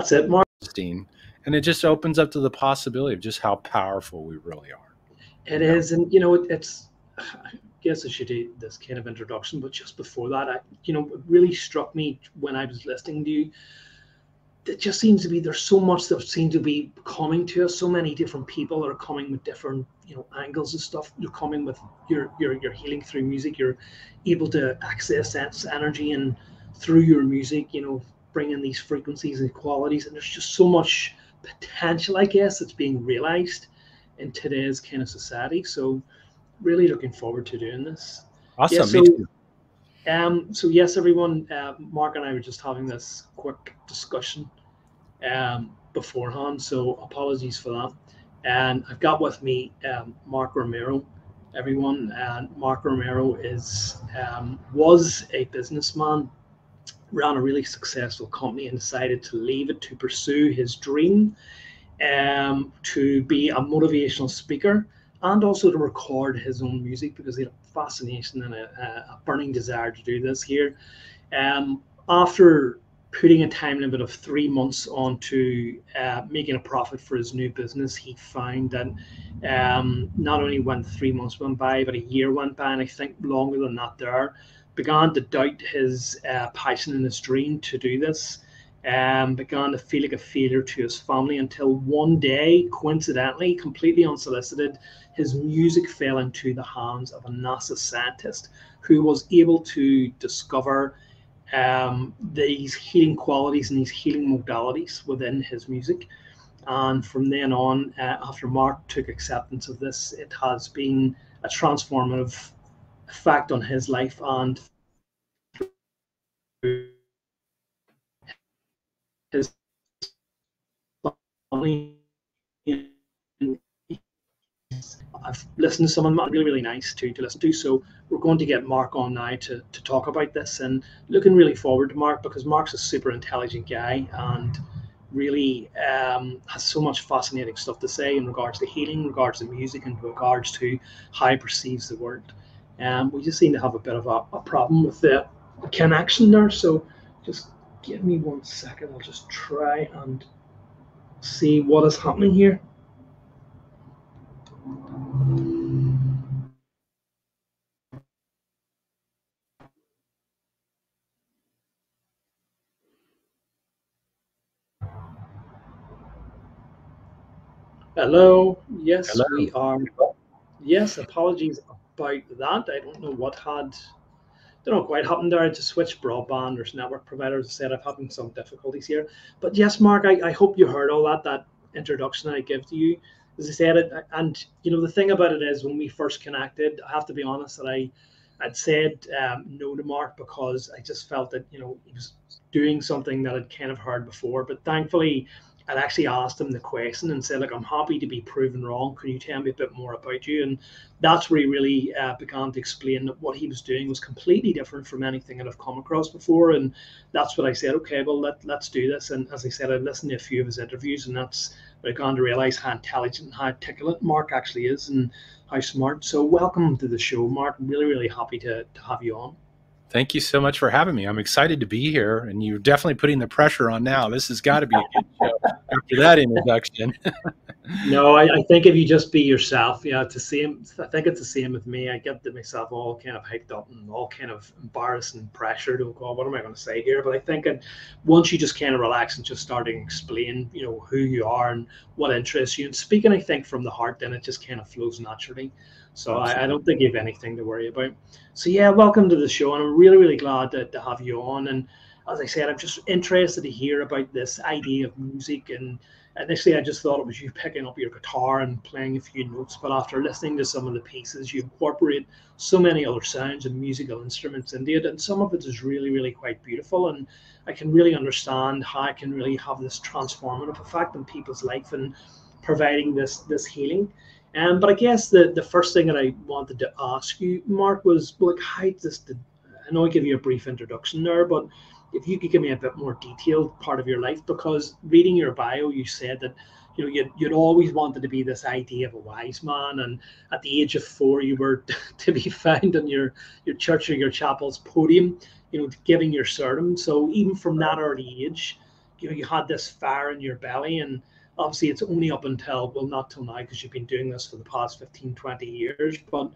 That's it, Mark. And it just opens up to the possibility of just how powerful we really are. It is, and you know, it's. I guess I should do this kind of introduction, but just before that, it really struck me when I was listening to you. It just seems to be there's so much that seems to be coming to us. So many different people are coming with different, angles and stuff. You're coming with your healing through music. You're able to access that energy and through your music, bringing these frequencies and qualities. And there's just so much potential, I guess, that's being realized in today's kind of society. So really looking forward to doing this. Awesome. Yeah, Me too. So yes, everyone, Mark and I were just having this quick discussion beforehand, so apologies for that. And I've got with me Mark Romero, everyone. And Mark Romero was a businessman, ran a really successful company, and decided to leave it to pursue his dream, to be a motivational speaker and also to record his own music, because he had a fascination and a burning desire to do this here. After putting a time limit of 3 months onto making a profit for his new business, he found that not only when 3 months went by, but a year went by, and I think longer than that there, began to doubt his passion and his dream to do this. Began to feel like a failure to his family, until one day, coincidentally, completely unsolicited, his music fell into the hands of a NASA scientist who was able to discover these healing qualities and these healing modalities within his music. And from then on, after Mark took acceptance of this, it has been a transformative effect on his life and his family. I've listened to someone really, really nice to listen to. So we're going to get Mark on now to talk about this, and looking really forward to Mark, because Mark's a super intelligent guy and really has so much fascinating stuff to say in regards to healing, in regards to music, and in regards to how he perceives the world. We just seem to have a bit of a problem with the connection there. So just give me 1 second. I'll just try and see what is happening here. Hello. Yes, Hello. we are. Yes, apologies about that. I don't know don't know quite happened there. I just switched broadband or network providers. I said I'm having some difficulties here. But yes, Mark, I hope you heard all that introduction I gave to you. As I said, and the thing about it is, when we first connected, I have to be honest that I'd said no to Mark, because I just felt that he was doing something that I'd kind of heard before. But thankfully, I'd actually asked him the question and said, "Look, I'm happy to be proven wrong. Can you tell me a bit more about you?" And that's where he really began to explain that what he was doing was completely different from anything that I've come across before. And that's what I said, okay, well, let's do this. And as I said, I listened to a few of his interviews, and that's where I began to realize how intelligent and how articulate Mark actually is, and how smart. So welcome to the show, Mark. I'm really, really happy to have you on. Thank you so much for having me. I'm excited to be here, and you're definitely putting the pressure on now. This has got to be a good show after that introduction. No, I think if you just be yourself, it's the same. I think it's the same with me. I get myself all kind of hyped up and all kind of embarrassed and pressured. Oh God, what am I going to say here? But I think once you just kind of relax and just start to explain, who you are and what interests you, and speaking, I think, from the heart, then it just kind of flows naturally. So I don't think you have anything to worry about. So yeah, welcome to the show, and I'm really, really glad to have you on. And as I said, I'm just interested to hear about this idea of music. And initially, I just thought it was you picking up your guitar and playing a few notes. But after listening to some of the pieces, you incorporate so many other sounds and musical instruments into it, and some of it is really, really quite beautiful. And I can really understand how it can really have this transformative effect on people's life and providing this healing. But I guess the first thing that I wanted to ask you, Mark, was, like, how I know I gave you a brief introduction there, but if you could give me a bit more detailed part of your life, because reading your bio, you said that you'd always wanted to be this idea of a wise man, and at the age of 4, you were to be found on your church or your chapel's podium, giving your sermon. So even from that early age, you had this fire in your belly. And obviously it's only up until, well, not till now, because you've been doing this for the past 15, 20 years, but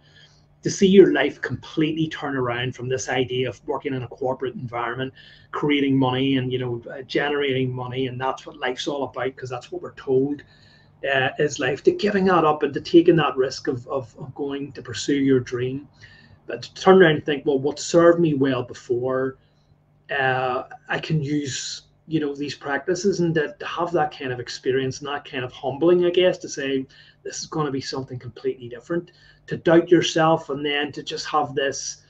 to see your life completely turn around from this idea of working in a corporate environment, creating money and, generating money, and that's what life's all about, because that's what we're told is life, to giving that up and to taking that risk of going to pursue your dream, but to turn around and think, well, what served me well before, I can use, these practices, and to have that kind of experience and that kind of humbling, I guess, to say this is going to be something completely different, to doubt yourself, and then to just have this,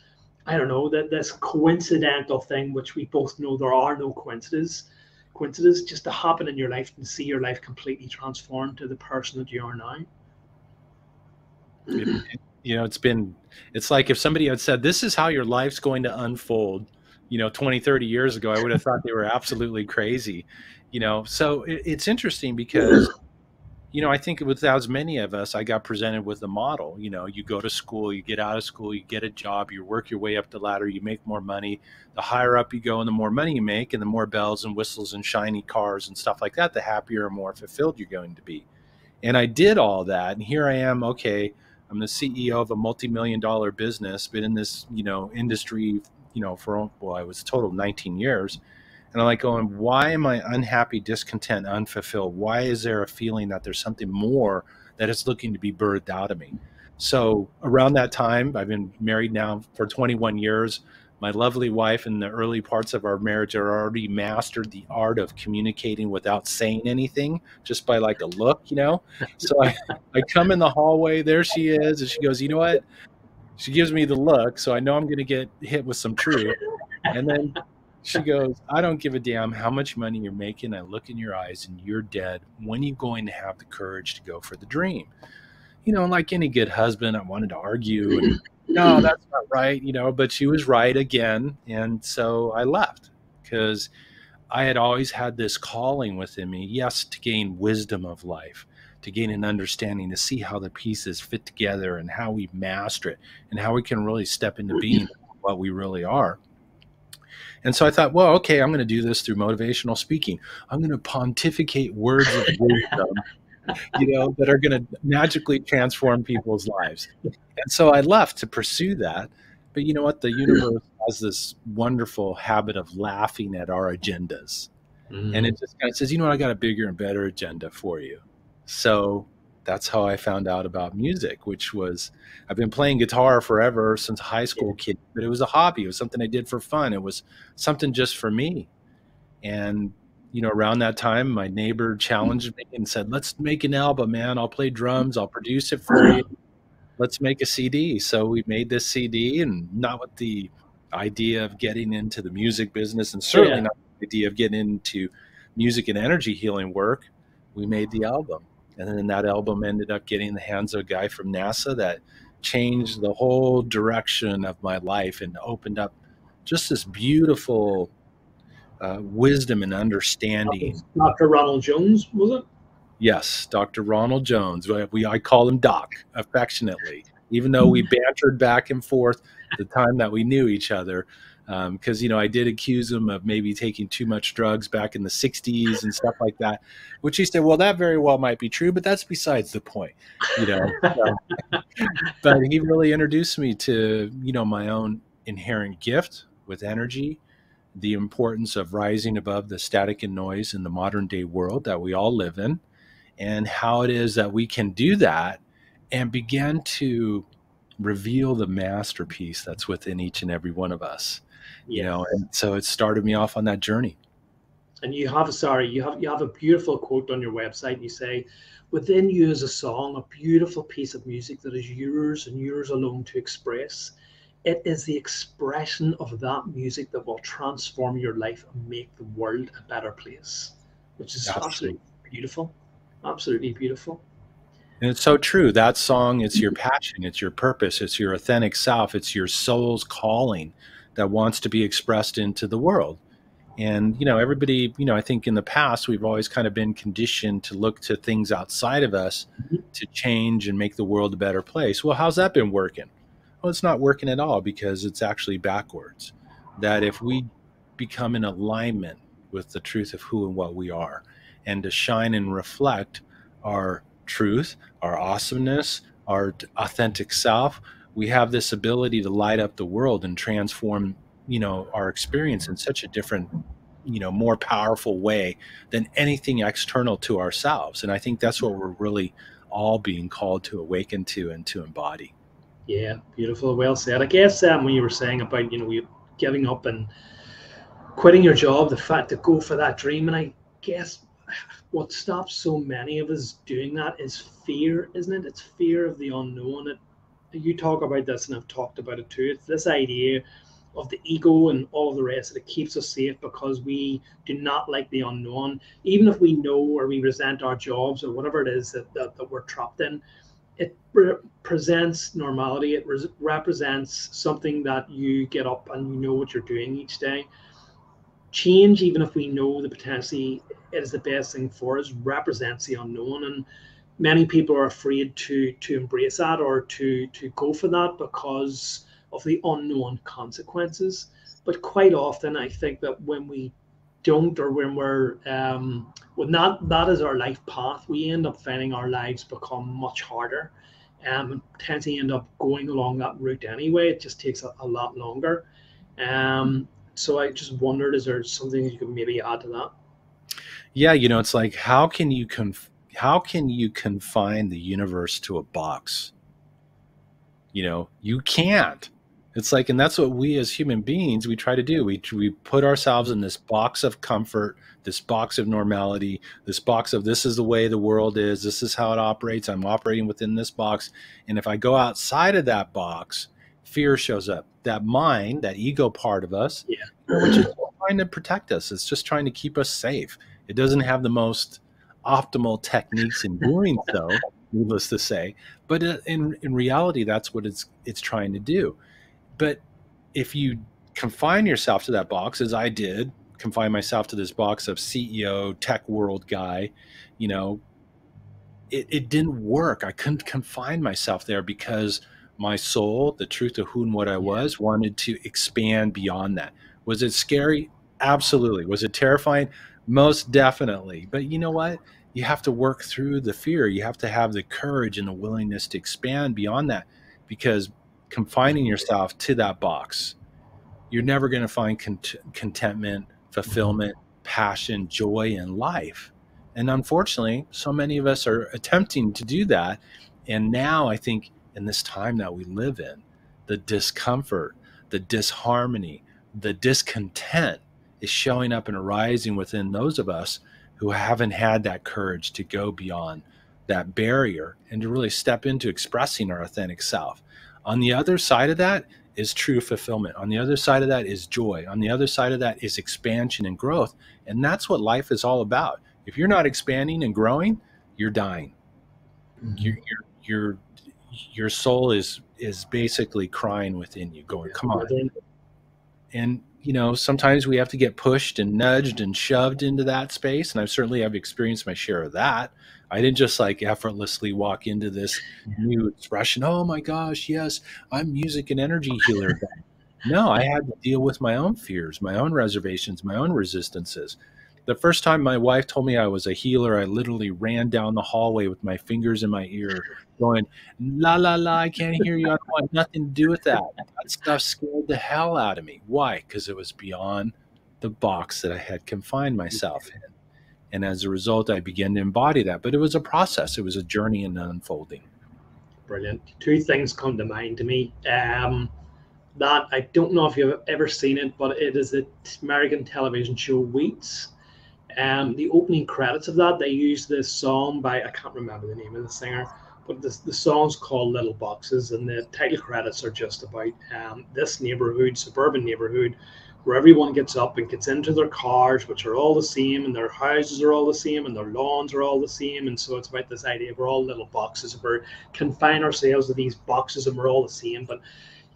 I don't know, that this coincidental thing, which we both know there are no coincidences, just to happen in your life and see your life completely transformed to the person that you are now. It's like if somebody had said, this is how your life's going to unfold, 20, 30 years ago, I would have thought they were absolutely crazy, So it's interesting because, I think with as many of us, I got presented with a model. You go to school, you get out of school, you get a job, you work your way up the ladder, you make more money. The higher up you go and the more money you make and the more bells and whistles and shiny cars and stuff like that, the happier and more fulfilled you're going to be. And I did all that. And here I am. Okay, I'm the CEO of a multi-million-dollar business, been in this, industry, for, well, I was total 19 years. And I'm like going, why am I unhappy, discontent, unfulfilled? Why is there a feeling that there's something more that is looking to be birthed out of me? So around that time, I've been married now for 21 years. My lovely wife, in the early parts of our marriage, are already mastered the art of communicating without saying anything, just by like a look, So I come in the hallway, there she is, and she goes, you know what? She gives me the look, so I know I'm going to get hit with some truth. And then she goes, I don't give a damn how much money you're making. I look in your eyes and you're dead. When are you going to have the courage to go for the dream? Like any good husband, I wanted to argue and no, that's not right, but she was right again. And so I left because I had always had this calling within me, yes, to gain wisdom of life, to gain an understanding, to see how the pieces fit together and how we master it and how we can really step into being what we really are. And so I thought, well, okay, I'm going to do this through motivational speaking. I'm going to pontificate words of wisdom, that are going to magically transform people's lives. And so I left to pursue that. But you know what? The universe has this wonderful habit of laughing at our agendas. And it just kind of says, I got a bigger and better agenda for you. So that's how I found out about music, which was, I've been playing guitar forever since a high school kid, but it was a hobby. It was something I did for fun. It was something just for me. And, around that time, my neighbor challenged me and said, let's make an album, man. I'll play drums. I'll produce it for you. Let's make a CD. So we made this CD, and not with the idea of getting into the music business, and certainly not the idea of getting into music and energy healing work. We made the album. And then that album ended up getting in the hands of a guy from NASA that changed the whole direction of my life and opened up just this beautiful wisdom and understanding. Dr. Ronald Jones, was it? Yes, Dr. Ronald Jones. I call him Doc affectionately, even though we bantered back and forth the time that we knew each other. Because, I did accuse him of maybe taking too much drugs back in the 60s and stuff like that, which he said, well, that very well might be true, but that's besides the point, But he really introduced me to, my own inherent gift with energy, the importance of rising above the static and noise in the modern day world that we all live in, and how it is that we can do that and begin to reveal the masterpiece that's within each and every one of us. And so it started me off on that journey. And you have a beautiful quote on your website. You say, within you is a song, a beautiful piece of music that is yours and yours alone to express. It is the expression of that music that will transform your life and make the world a better place, which is absolutely beautiful. Absolutely beautiful. And it's so true. That song, it's your passion, it's your purpose, it's your authentic self, it's your soul's calling that wants to be expressed into the world. And, everybody, I think in the past, we've always kind of been conditioned to look to things outside of us to change and make the world a better place. Well, how's that been working? Well, it's not working at all, because it's actually backwards. That if we become in alignment with the truth of who and what we are, and to shine and reflect our truth, our awesomeness, our authentic self. We have this ability to light up the world and transform, our experience in such a different, more powerful way than anything external to ourselves. And I think that's what we're really all being called to awaken to and to embody. Yeah, beautiful. Well said. I guess when you were saying about, you giving up and quitting your job, the fact to go for that dream, and I guess what stops so many of us doing that is fear, isn't it? It's fear of the unknown. You talk about this, and I've talked about it too. It's this idea of the ego and all of the rest that keeps us safe because we do not like the unknown. Even if we know or we resent our jobs or whatever it is that we're trapped in, it represents normality. It represents something that you get up and you know what you're doing each day. Change, even if we know the potentially it is the best thing for us, represents the unknown. And many people are afraid to embrace that or to go for that because of the unknown consequences. But quite often, I think that when we don't, or when we're when that is our life path, we end up finding our lives become much harder, and potentially end up going along that route anyway. It just takes a lot longer. So I just wondered, is there something you could maybe add to that? Yeah, it's like, how can you confine the universe to a box? You can't. It's like, and that's what we as human beings, we try to do. We put ourselves in this box of comfort, this box of normality, this box of, this is the way the world is, this is how it operates, I'm operating within this box. And if I go outside of that box, fear shows up. That mind, that ego part of us, which Yeah. is trying to protect us, it's just trying to keep us safe. It doesn't have the most optimal techniques in doing so, needless to say, but in reality, that's what it's trying to do. But if you confine yourself to that box, as I did, confine myself to this box of CEO, tech world guy, you know, it didn't work. I couldn't confine myself there because my soul, the truth of who and what I Yeah. was, wanted to expand beyond that. Was it scary? Absolutely. Was it terrifying? Most definitely. But you know what? You have to work through the fear. You have to have the courage and the willingness to expand beyond that, because confining yourself to that box, you're never going to find contentment, fulfillment, passion, joy in life. And unfortunately, so many of us are attempting to do that. And now I think in this time that we live in, the discomfort, the disharmony, the discontent is showing up and arising within those of us who haven't had that courage to go beyond that barrier and to really step into expressing our authentic self. On the other side of that is true fulfillment. On the other side of that is joy. On the other side of that is expansion and growth. And that's what life is all about. If you're not expanding and growing, you're dying. Mm-hmm. Your soul is basically crying within you, going, come on. And sometimes we have to get pushed and nudged and shoved into that space. And I've certainly have experienced my share of that. I didn't just like effortlessly walk into this new expression. Oh my gosh, yes, I'm music and energy healer. No, I had to deal with my own fears, my own reservations, my own resistances. The first time my wife told me I was a healer, I literally ran down the hallway with my fingers in my ear, going, la, la, la, I can't hear you. I don't want nothing to do with that. That stuff scared the hell out of me. Why? Because it was beyond the box that I had confined myself in. And as a result, I began to embody that. But it was a process. It was a journey and an unfolding. Brilliant. Two things come to mind to me. That I don't know if you've ever seen it, but it is the American television show Weeds. The opening credits of that, they use this song by, I can't remember the name of the singer, but the song's called Little Boxes, and the title credits are just about this neighborhood, suburban neighborhood, where everyone gets up and gets into their cars, which are all the same, and their houses are all the same, and their lawns are all the same. And so it's about this idea we're all little boxes. We're confine ourselves to these boxes, and we're all the same. But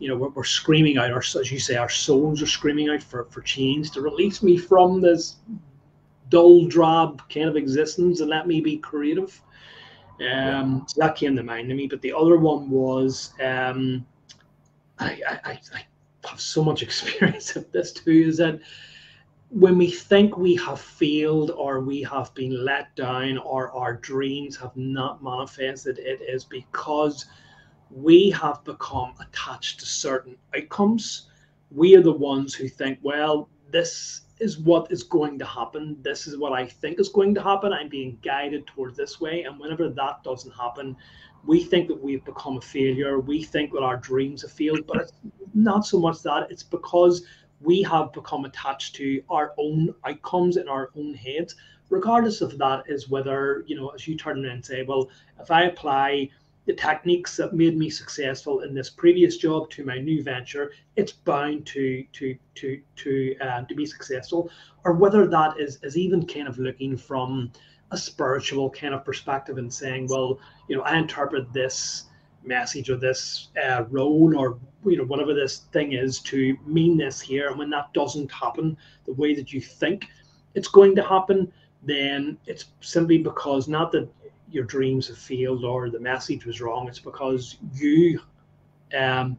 we're screaming out, as you say, our souls are screaming out for change, to release me from this dull, drab kind of existence and let me be creative. So that came to mind to me. But the other one was, I have so much experience of this too, is that when we think we have failed or we have been let down or our dreams have not manifested, it is because we have become attached to certain outcomes. We are the ones who think, well, this is what is going to happen. This is what I think is going to happen. I'm being guided towards this way. And whenever that doesn't happen, we think that we've become a failure. We think that our dreams have failed, but it's not so much that. It's because we have become attached to our own outcomes in our own heads, regardless of that is whether, as you turn around and say, well, if I apply the techniques that made me successful in this previous job to my new venture, it's bound to be successful. Or whether that is even kind of looking from a spiritual kind of perspective and saying, well, I interpret this message or this role or whatever this thing is to mean this here, and when that doesn't happen the way that you think it's going to happen, then it's simply because not that your dreams have failed or the message was wrong. It's because you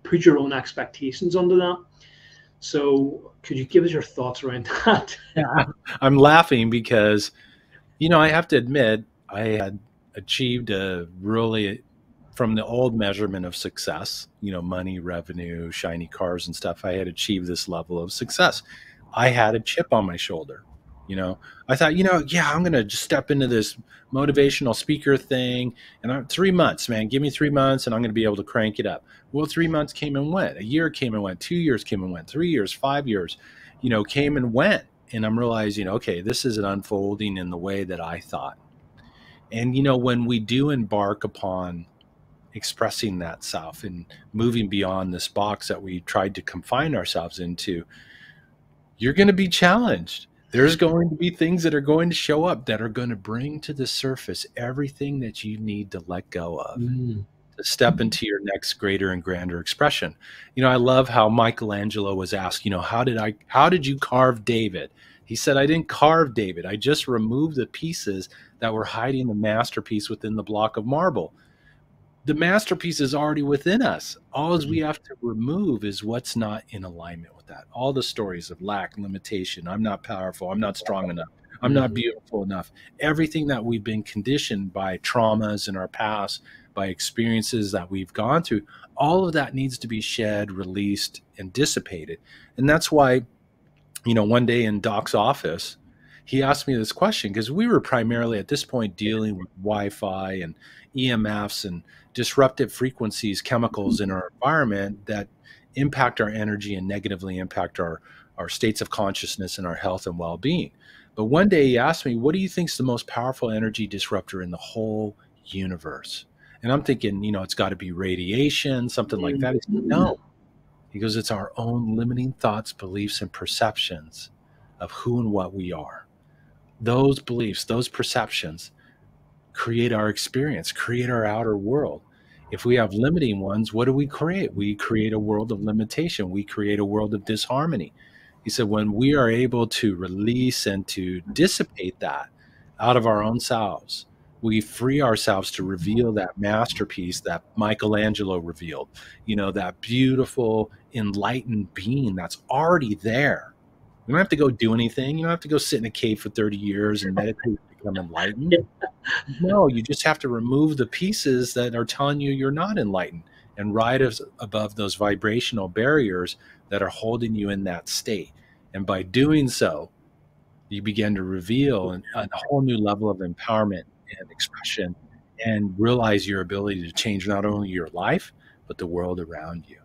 put your own expectations under that. So could you give us your thoughts around that? Yeah, I'm laughing because, I have to admit, I had achieved a really, from the old measurement of success, money, revenue, shiny cars and stuff, I had achieved this level of success. I had a chip on my shoulder. I thought, yeah, I'm going to just step into this motivational speaker thing. And 3 months, man, give me 3 months and I'm going to be able to crank it up. Well, 3 months came and went. A year came and went. 2 years came and went. 3 years, 5 years, came and went. And I'm realizing, okay, this isn't unfolding in the way that I thought. And, when we do embark upon expressing that self and moving beyond this box that we tried to confine ourselves into, you're going to be challenged. There's going to be things that are going to show up that are going to bring to the surface everything that you need to let go of to step into your next greater and grander expression. I love how Michelangelo was asked, how did you carve David? He said, I didn't carve David. I just removed the pieces that were hiding the masterpiece within the block of marble. The masterpiece is already within us. All we have to remove is what's not in alignment with that. All the stories of lack, limitation, I'm not powerful, I'm not strong enough, I'm not beautiful enough. Everything that we've been conditioned by traumas in our past, by experiences that we've gone through, all of that needs to be shed, released, and dissipated. And that's why, one day in Doc's office, he asked me this question because we were primarily at this point dealing with Wi-Fi and EMFs and disruptive frequencies, chemicals in our environment that impact our energy and negatively impact our states of consciousness and our health and well-being. But one day he asked me, what do you think is the most powerful energy disruptor in the whole universe? And I'm thinking, it's got to be radiation, something like that. He said, no. He goes, it's our own limiting thoughts, beliefs, and perceptions of who and what we are. Those beliefs, those perceptions create our experience, create our outer world. If we have limiting ones, what do we create? We create a world of limitation. We create a world of disharmony. He said, when we are able to release and to dissipate that out of our own selves, we free ourselves to reveal that masterpiece that Michelangelo revealed, that beautiful, enlightened being that's already there. You don't have to go do anything. You don't have to go sit in a cave for 30 years and meditate to become enlightened. No, you just have to remove the pieces that are telling you you're not enlightened and rise above those vibrational barriers that are holding you in that state. And by doing so, you begin to reveal a whole new level of empowerment and expression and realize your ability to change not only your life, but the world around you.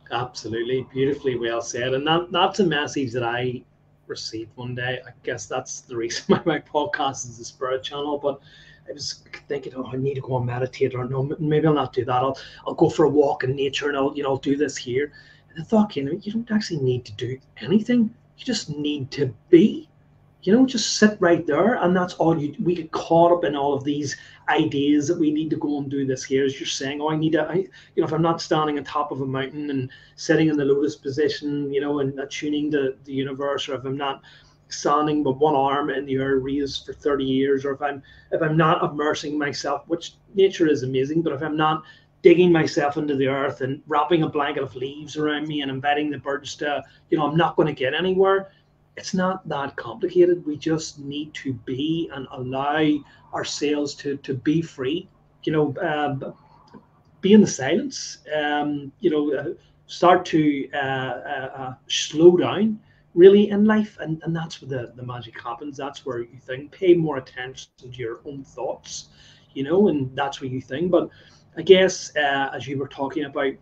Absolutely. Beautifully well said. And that's a message that I received one day. I guess that's the reason why my podcast is the Spirit Channel. But I was thinking, oh, I need to go and meditate, or no, maybe I'll not do that. I'll go for a walk in nature and I'll do this here. And I thought, you don't actually need to do anything. You just need to be. Just sit right there, and that's all we get caught up in all of these ideas that we need to go and do this here. As you're saying, oh, if I'm not standing on top of a mountain and sitting in the lotus position, and attuning to the universe, or if I'm not standing with one arm in the air raised for 30 years, or if I'm not immersing myself, which nature is amazing, but if I'm not digging myself into the earth and wrapping a blanket of leaves around me and inviting the birds to, I'm not going to get anywhere. it's not that complicated. We just need to be and allow ourselves to be free. You know, be in the silence. Start to slow down really in life, and that's where the magic happens. That's where you think, pay more attention to your own thoughts, and that's where you think. But I guess as you were talking about,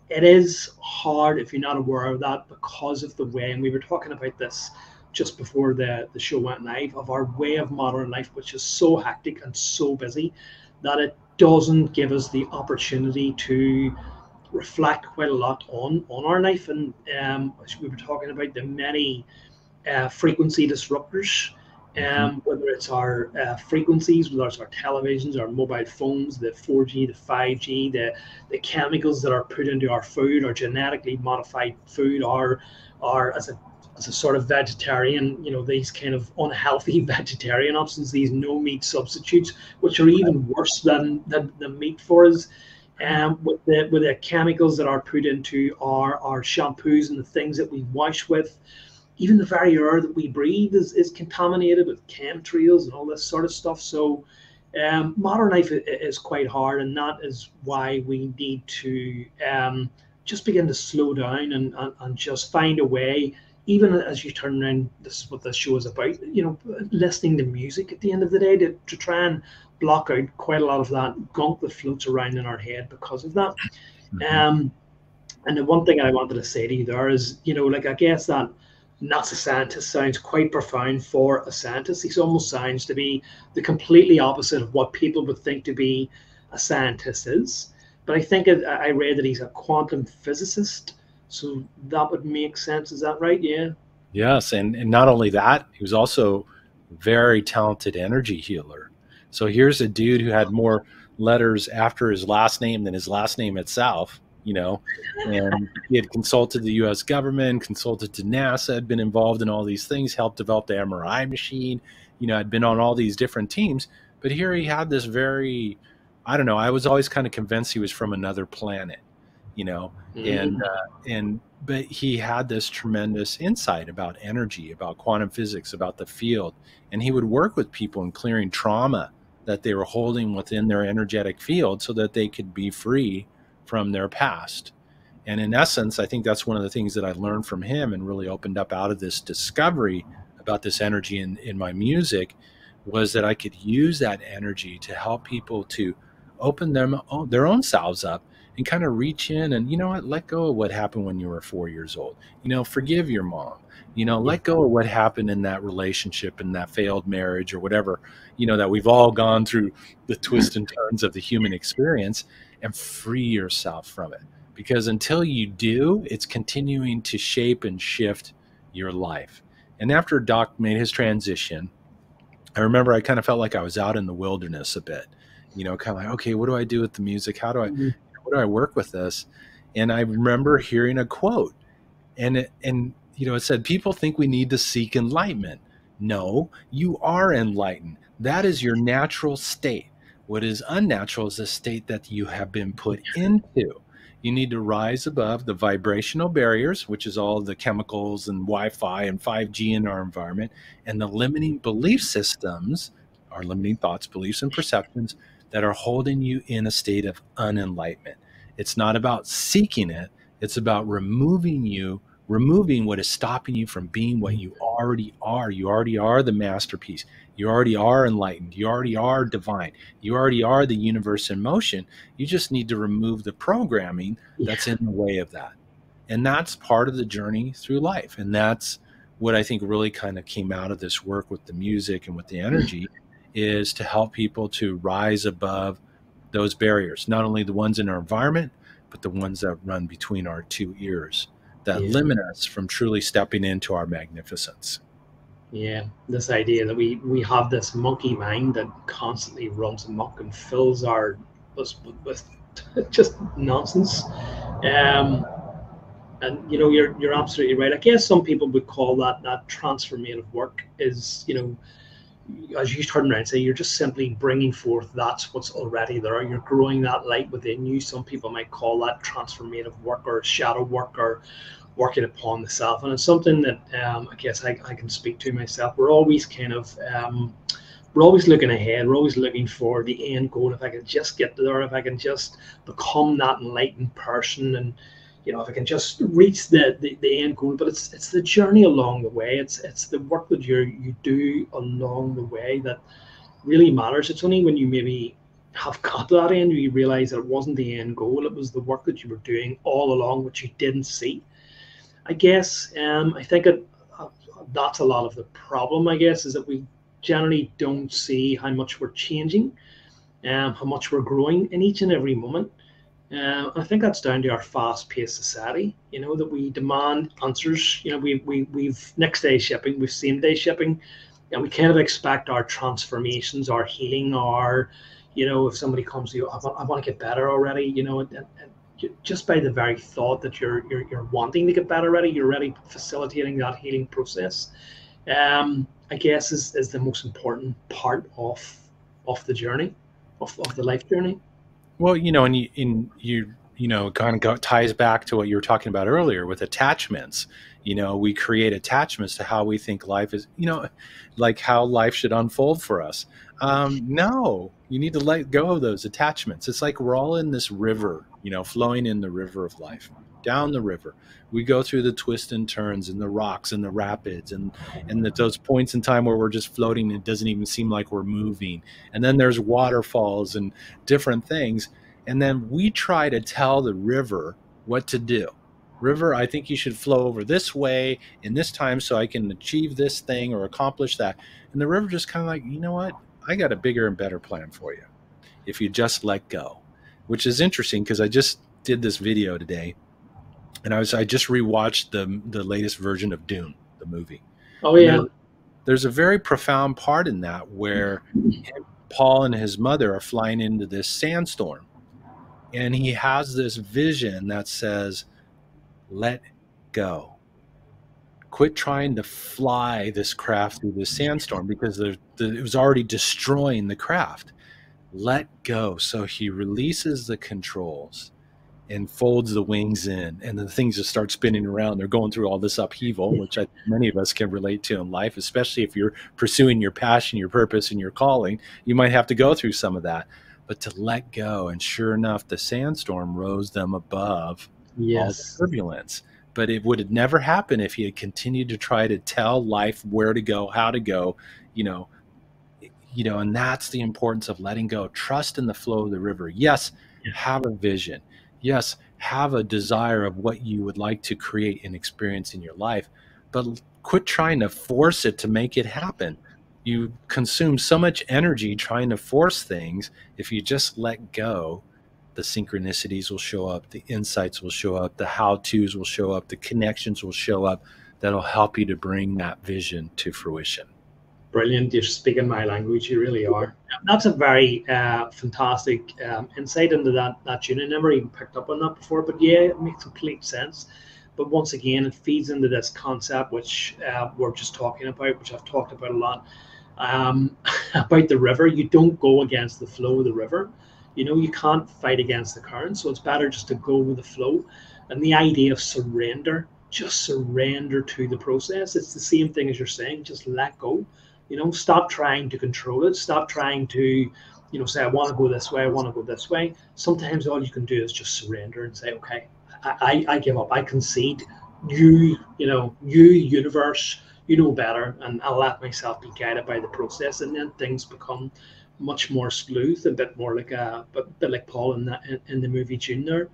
it is hard if you're not aware of that because of the way, and we were talking about this just before the show went live, of our way of modern life, which is so hectic and so busy that it doesn't give us the opportunity to reflect quite a lot on our life. And we were talking about the many frequency disruptors, whether it's our frequencies, whether it's our televisions, our mobile phones, the 4G, the 5G, the chemicals that are put into our food, or genetically modified food, or as a sort of vegetarian, these kind of unhealthy vegetarian options, these no meat substitutes, which are even worse than the meat for us. With the chemicals that are put into our shampoos and the things that we wash with, even the very air that we breathe is contaminated with chemtrails and all this sort of stuff. So modern life is quite hard, and that is why we need to just begin to slow down and just find a way, even as you turn around. This is what this show is about, listening to music at the end of the day, to try and block out quite a lot of that gunk that floats around in our head because of that. And the one thing I wanted to say to you there is, I guess that not a scientist sounds quite profound for a scientist. He almost sounds to be the completely opposite of what people would think to be a scientist is. But I think I read that he's a quantum physicist, so that would make sense. Is that right? Yeah. Yes, and not only that, he was also a very talented energy healer. So here's a dude who had more letters after his last name than his last name itself, and he had consulted the U.S. government, consulted to NASA, had been involved in all these things, helped develop the MRI machine, had been on all these different teams. But here he had this very, I don't know, I was always kind of convinced he was from another planet, but he had this tremendous insight about energy, about quantum physics, about the field. And he would work with people in clearing trauma that they were holding within their energetic field so that they could be free from their past. And in essence, I think that's one of the things that I learned from him and really opened up out of this discovery about this energy in my music, was that I could use that energy to help people to open their own selves up and kind of reach in and, let go of what happened when you were 4 years old. Forgive your mom. Let go of what happened in that relationship, in that failed marriage or whatever, that we've all gone through the twists and turns of the human experience, and free yourself from it. Because until you do, it's continuing to shape and shift your life. And after Doc made his transition, I remember I kind of felt like I was out in the wilderness a bit, kind of like, okay, what do I do what do I work with this? And I remember hearing a quote, and it said, people think we need to seek enlightenment. No, you are enlightened. That is your natural state. What is unnatural is a state that you have been put into. You need to rise above the vibrational barriers, which is all the chemicals and Wi-Fi and 5G in our environment, and the limiting belief systems, our limiting thoughts, beliefs, and perceptions that are holding you in a state of unenlightenment. It's not about seeking it. It's about removing what is stopping you from being what you already are. You already are the masterpiece. You already are enlightened. You already are divine. You already are the universe in motion. You just need to remove the programming that's in the way of that. And that's part of the journey through life. And that's what I think really kind of came out of this work with the music and with the energy, is to help people to rise above those barriers, not only the ones in our environment, but the ones that run between our two ears that limit us from truly stepping into our magnificence. Yeah, this idea that we have this monkey mind that constantly runs amok and fills us with just nonsense. And you're absolutely right. I guess some people would call that transformative work is, as you turn around and say, you're just simply bringing forth that's what's already there. You're growing that light within you. Some people might call that transformative work or shadow work or work it upon the self. And it's something that I guess I can speak to myself. We're always kind of we're always looking ahead. We're always looking for the end goal. If I can just get there, if I can just become that enlightened person, and if I can just reach the end goal. But it's the journey along the way. It's the work that you do along the way that really matters. It's only when you maybe have got to that end you realize that it wasn't the end goal. It was the work that you were doing all along, which you didn't see. I guess I think that's a lot of the problem. I guess is that we generally don't see how much we're changing, how much we're growing in each and every moment. I think that's down to our fast-paced society. That we demand answers. We've next day shipping, we've same day shipping, and we kind of expect our transformations, our healing, our, if somebody comes to you, I want to get better already. And just by the very thought that you're wanting to get better already, you're already facilitating that healing process. I guess is the most important part of the journey, of the life journey. Well, kind of ties back to what you were talking about earlier with attachments. We create attachments to how we think life is, like how life should unfold for us. No, you need to let go of those attachments. It's like we're all in this river, flowing in the river of life, down the river. We go through the twists and turns and the rocks and the rapids and those points in time where we're just floating. It doesn't even seem like we're moving. And then there's waterfalls and different things. And then we try to tell the river what to do. River, I think you should flow over this way in this time so I can achieve this thing or accomplish that. And the river just kind of like, you know what? I got a bigger and better plan for you if you just let go, which is interesting because I just did this video today and I just rewatched the latest version of Dune, the movie. Oh, yeah. There's a very profound part in that where Paul and his mother are flying into this sandstorm. And he has this vision that says, let go. Quit trying to fly this craft through the sandstorm because it was already destroying the craft. Let go. So he releases the controls and folds the wings in, and the things just start spinning around. They're going through all this upheaval, which many of us can relate to in life, especially if you're pursuing your passion, your purpose, and your calling. You might have to go through some of that. But to let go, and sure enough, the sandstorm rose them above all the turbulence. But it would have never happened if he had continued to try to tell life where to go, how to go, and that's the importance of letting go. Trust in the flow of the river. Yes, have a vision. Yes, have a desire of what you would like to create and experience in your life, but quit trying to force it to make it happen. You consume so much energy trying to force things. If you just let go, the synchronicities will show up, the insights will show up, the how-tos will show up, the connections will show up that'll help you to bring that vision to fruition. Brilliant. You're speaking my language. You really are. That's a very fantastic insight into that tune. I never even picked up on that before, but yeah, it makes complete sense. But once again, it feeds into this concept, which we're just talking about, which I've talked about a lot, about the river. You don't go against the flow of the river. You can't fight against the current. So it's better just to go with the flow. And the idea of surrender, just surrender to the process. It's the same thing as you're saying, just let go. Stop trying to control it. Stop trying to, say, I want to go this way. I want to go this way. Sometimes all you can do is just surrender and say, okay, I give up. I concede. You universe, you know better, and I'll let myself be guided by the process. And then things become much more smooth, a bit more like a bit like Paul in the movie Dune there.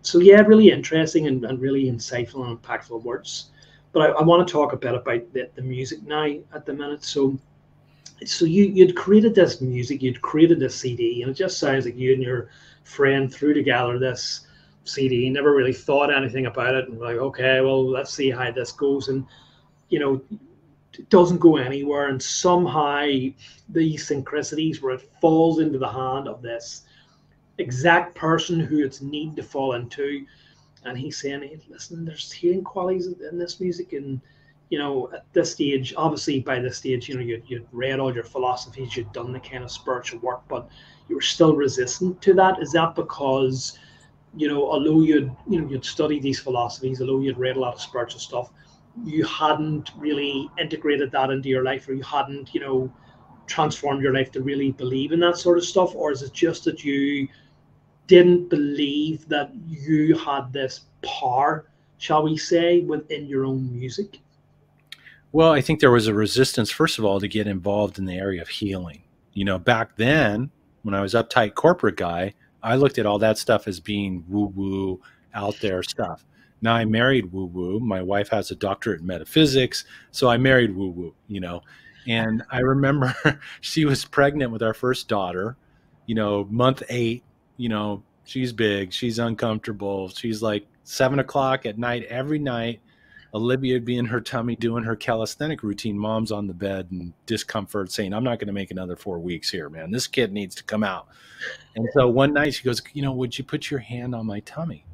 So yeah, really interesting and really insightful and impactful words. But I want to talk a bit about the music now at the minute. So you'd created this music, you'd created this CD, and it just sounds like you and your friend threw together this CD, never really thought anything about it, and like, okay, well, let's see how this goes. And it doesn't go anywhere. And somehow these synchronicities where it falls into the hand of this exact person who it's need to fall into. And he's saying, hey, listen, there's healing qualities in this music. And, at this stage, obviously by this stage, you'd read all your philosophies, you'd done the kind of spiritual work, but you were still resistant to that. Is that because although you'd studied these philosophies, although you'd read a lot of spiritual stuff, you hadn't really integrated that into your life, or you hadn't, transformed your life to really believe in that sort of stuff? Or is it just that you didn't believe that you had this power, shall we say, within your own music? Well, I think there was a resistance, first of all, to get involved in the area of healing. Back then, when I was uptight corporate guy, I looked at all that stuff as being woo woo, out there stuff. Now I married woo woo. My wife has a doctorate in metaphysics, so I married woo woo. And I remember she was pregnant with our first daughter, month 8, she's big, she's uncomfortable. She's like 7 o'clock at night every night. Olivia would be in her tummy doing her calisthenic routine. Mom's on the bed in discomfort saying, I'm not going to make another 4 weeks here, man. This kid needs to come out. And so one night she goes, would you put your hand on my tummy?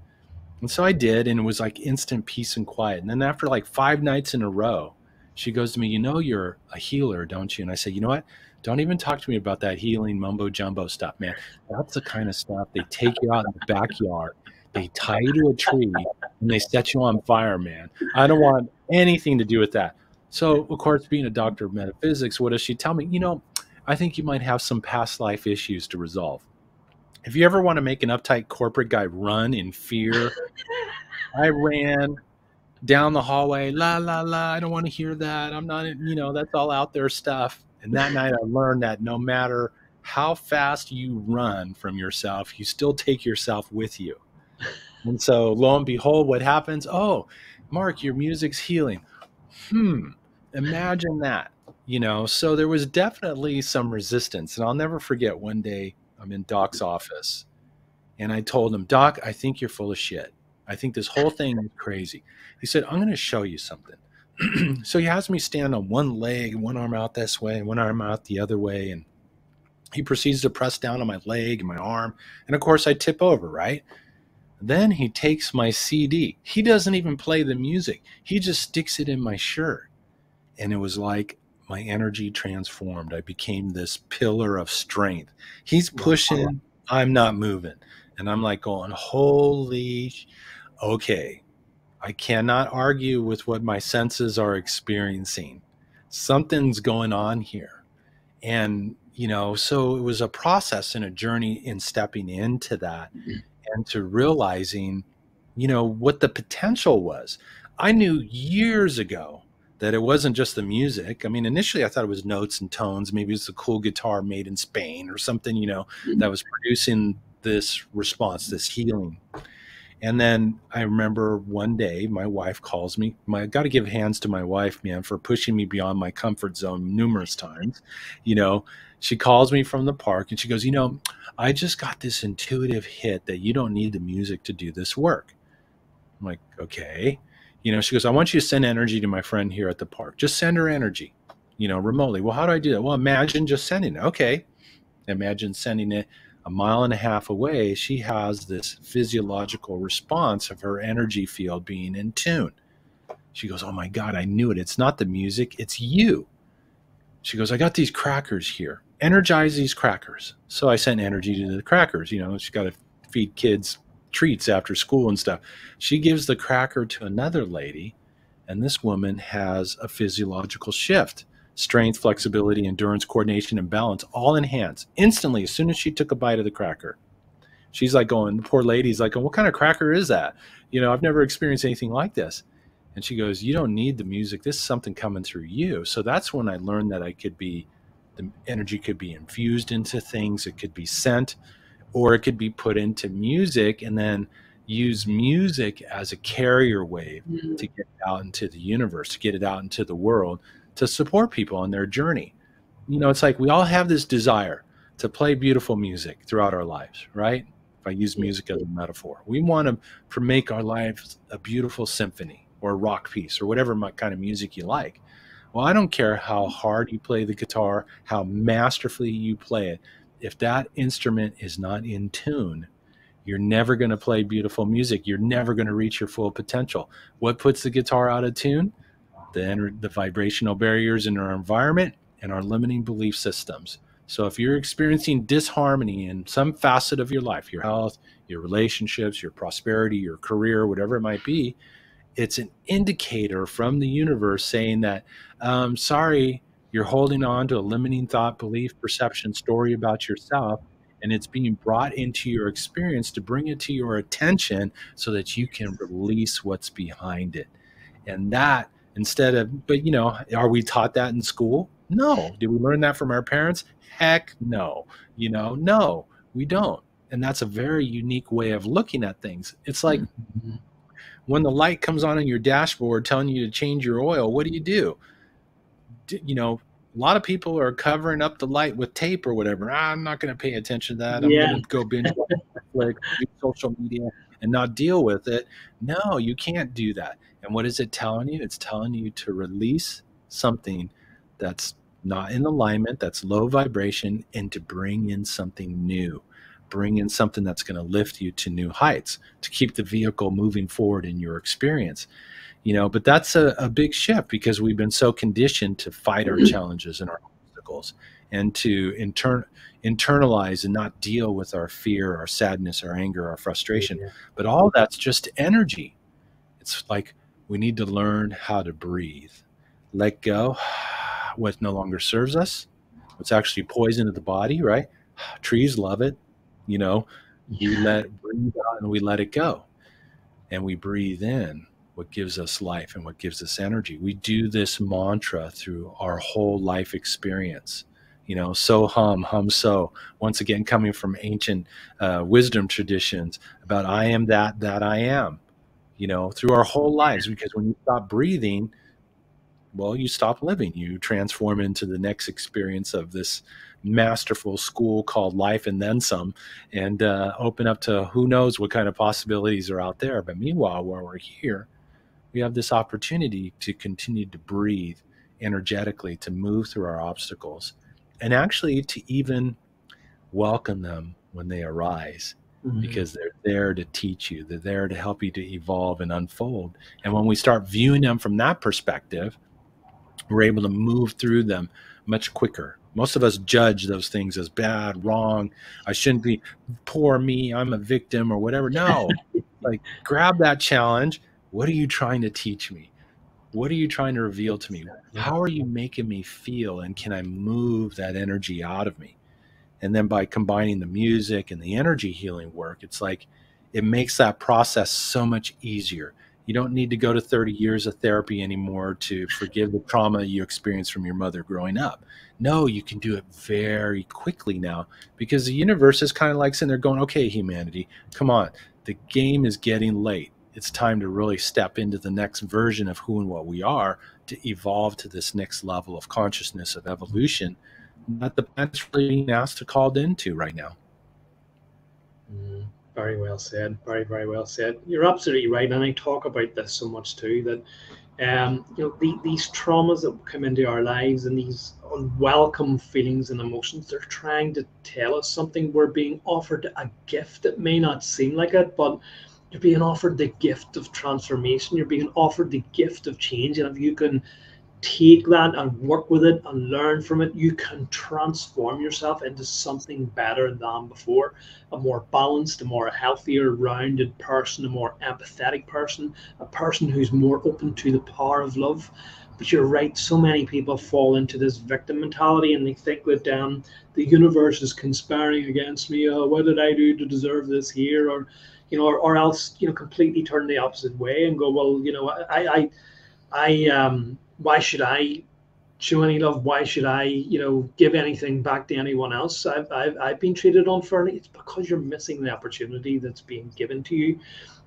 And so I did, and it was like instant peace and quiet. And then after like 5 nights in a row, she goes to me, you're a healer, don't you? And I said, you know what? Don't even talk to me about that healing mumbo jumbo stuff, man. That's the kind of stuff they take you out in the backyard. They tie you to a tree and they set you on fire, man. I don't want anything to do with that. So, of course, being a doctor of metaphysics, what does she tell me? I think you might have some past life issues to resolve. If you ever want to make an uptight corporate guy run in fear, I ran down the hallway, la, la, la, I don't want to hear that. I'm not, that's all out there stuff. And that night I learned that no matter how fast you run from yourself, you still take yourself with you. And so lo and behold, what happens? Oh, Mark, your music's healing. Imagine that, so there was definitely some resistance. And I'll never forget, one day I'm in Doc's office and I told him, Doc, I think you're full of shit. I think this whole thing is crazy. He said, I'm going to show you something. So he has me stand on one leg, one arm out this way, one arm out the other way. And he proceeds to press down on my leg and my arm. And of course I tip over, right? Then he takes my CD. He doesn't even play the music. He just sticks it in my shirt. And it was like my energy transformed. I became this pillar of strength. He's pushing, I'm not moving. And I'm like going, holy, okay. I cannot argue with what my senses are experiencing. Something's going on here. And, so it was a process and a journey in stepping into that and to realizing, what the potential was. I knew years ago that it wasn't just the music. I mean, initially I thought it was notes and tones. Maybe it's a cool guitar made in Spain or something, that was producing this response, this healing. And then I remember one day my wife calls me. I got to give hands to my wife, man, for pushing me beyond my comfort zone numerous times. She calls me from the park and she goes, I just got this intuitive hit that you don't need the music to do this work. I'm like, okay. She goes, I want you to send energy to my friend here at the park. Just send her energy, remotely. Well, how do I do that? Well, imagine just sending it. Okay. Imagine sending it 1.5 miles away. She has this physiological response of her energy field being in tune. She goes, oh my God, I knew it. It's not the music, it's you. She goes, I got these crackers here. Energize these crackers. So I sent energy to the crackers. She's got to feed kids treats after school and stuff. She gives the cracker to another lady, and this woman has a physiological shift. Strength, flexibility, endurance, coordination, and balance all enhanced instantly as soon as she took a bite of the cracker. She's like going, the poor lady's like, what kind of cracker is that? I've never experienced anything like this. And she goes, you don't need the music. This is something coming through you. So that's when I learned that the energy could be infused into things. It could be sent, or it could be put into music and then use music as a carrier wave to get it out into the universe, to get it out into the world, to support people on their journey. It's like we all have this desire to play beautiful music throughout our lives, right? If I use music as a metaphor, we want to make our lives a beautiful symphony or a rock piece or whatever kind of music you like. Well, I don't care how hard you play the guitar, how masterfully you play it. If that instrument is not in tune, you're never going to play beautiful music. You're never going to reach your full potential. What puts the guitar out of tune? The vibrational barriers in our environment and our limiting belief systems. So if you're experiencing disharmony in some facet of your life, your health, your relationships, your prosperity, your career, whatever it might be, it's an indicator from the universe saying that, sorry, you're holding on to a limiting thought, belief, perception, story about yourself, and it's being brought into your experience to bring it to your attention so that you can release what's behind it. And that, instead of, but are we taught that in school? No. Did we learn that from our parents? Heck no. No, we don't. And that's a very unique way of looking at things. It's like, Mhm. when the light comes on in your dashboard telling you to change your oil, what do? A lot of people are covering up the light with tape or whatever. I'm not going to pay attention to that. I'm going Yeah. to go binge watch Netflix, do social media, and not deal with it. No, you can't do that. And what is it telling you? It's telling you to release something that's not in alignment, that's low vibration, and to bring in something new. Bring in something that's going to lift you to new heights, to keep the vehicle moving forward in your experience. But that's a big shift, because we've been so conditioned to fight our challenges and our obstacles, and to internalize and not deal with our fear, our sadness, our anger, our frustration. Yeah. But all that's just energy. It's like we need to learn how to breathe, let go what no longer serves us, what's actually poison to the body, right? Trees love it. You know, we breathe out and we let it go, and we breathe in what gives us life and what gives us energy. We do this mantra through our whole life experience. So hum so. Once again, coming from ancient wisdom traditions about I am that I am. Through our whole lives, because when you stop breathing, well, you stop living. You transform into the next experience of this masterful school called life and then some, and open up to who knows what kind of possibilities are out there. But meanwhile, while we're here, we have this opportunity to continue to breathe energetically, to move through our obstacles, and actually to even welcome them when they arise, Mhm. because they're there to teach you. They're there to help you to evolve and unfold. And when we start viewing them from that perspective, we're able to move through them much quicker. Most of us judge those things as bad, wrong. I shouldn't be, poor me, I'm a victim or whatever. No, like, grab that challenge. What are you trying to teach me? What are you trying to reveal to me? Exactly. How are you making me feel? And can I move that energy out of me? And then by combining the music and the energy healing work, it's like it makes that process so much easier. You don't need to go to 30 years of therapy anymore to forgive the trauma you experienced from your mother growing up. No, you can do it very quickly now, because the universe is kind of like sitting there going, okay, humanity, come on. The game is getting late. It's time to really step into the next version of who and what we are, to evolve to this next level of consciousness, of evolution, that the planet's really being asked to called into right now. Mm, very well said. Very, very well said. You're absolutely right, and I talk about this so much too. That these traumas that come into our lives and these unwelcome feelings and emotions, they're trying to tell us something. We're being offered a gift that may not seem like it, but you're being offered the gift of transformation. You're being offered the gift of change, and if you can take that and work with it and learn from it, you can transform yourself into something better than before. A more balanced, a more healthier, rounded person, a more empathetic person, a person who's more open to the power of love. But you're right, so many people fall into this victim mentality, and they think that the universe is conspiring against me. Oh, what did I do to deserve this here? Or else, completely turn the opposite way and go, well, why should I show any love? Why should I, give anything back to anyone else? I've been treated unfairly. It's because you're missing the opportunity that's being given to you.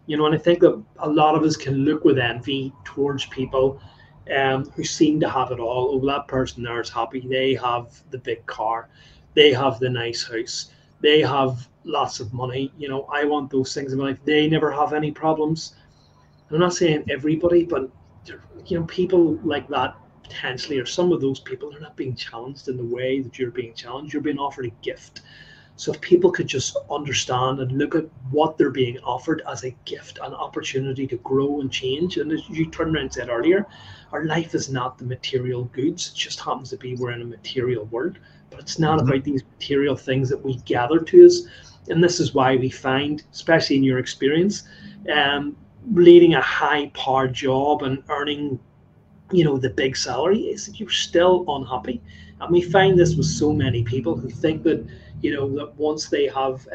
And I think that a lot of us can look with envy towards people who seem to have it all. Oh, that person there is happy. They have the big car. They have the nice house. They have lots of money. I want those things in my life. They never have any problems. I'm not saying everybody, but people like that potentially, or some of those people, are not being challenged in the way that you're being challenged. You're being offered a gift. So if people could just understand and look at what they're being offered as a gift, an opportunity to grow and change. And as you turned around and said earlier, our life is not the material goods. It just happens to be we're in a material world. but it's not about these material things that we gather to us. And this is why we find, especially in your experience, leading a high-powered job and earning, the big salary, is that you're still unhappy. And we find this with so many people who think that, that once they have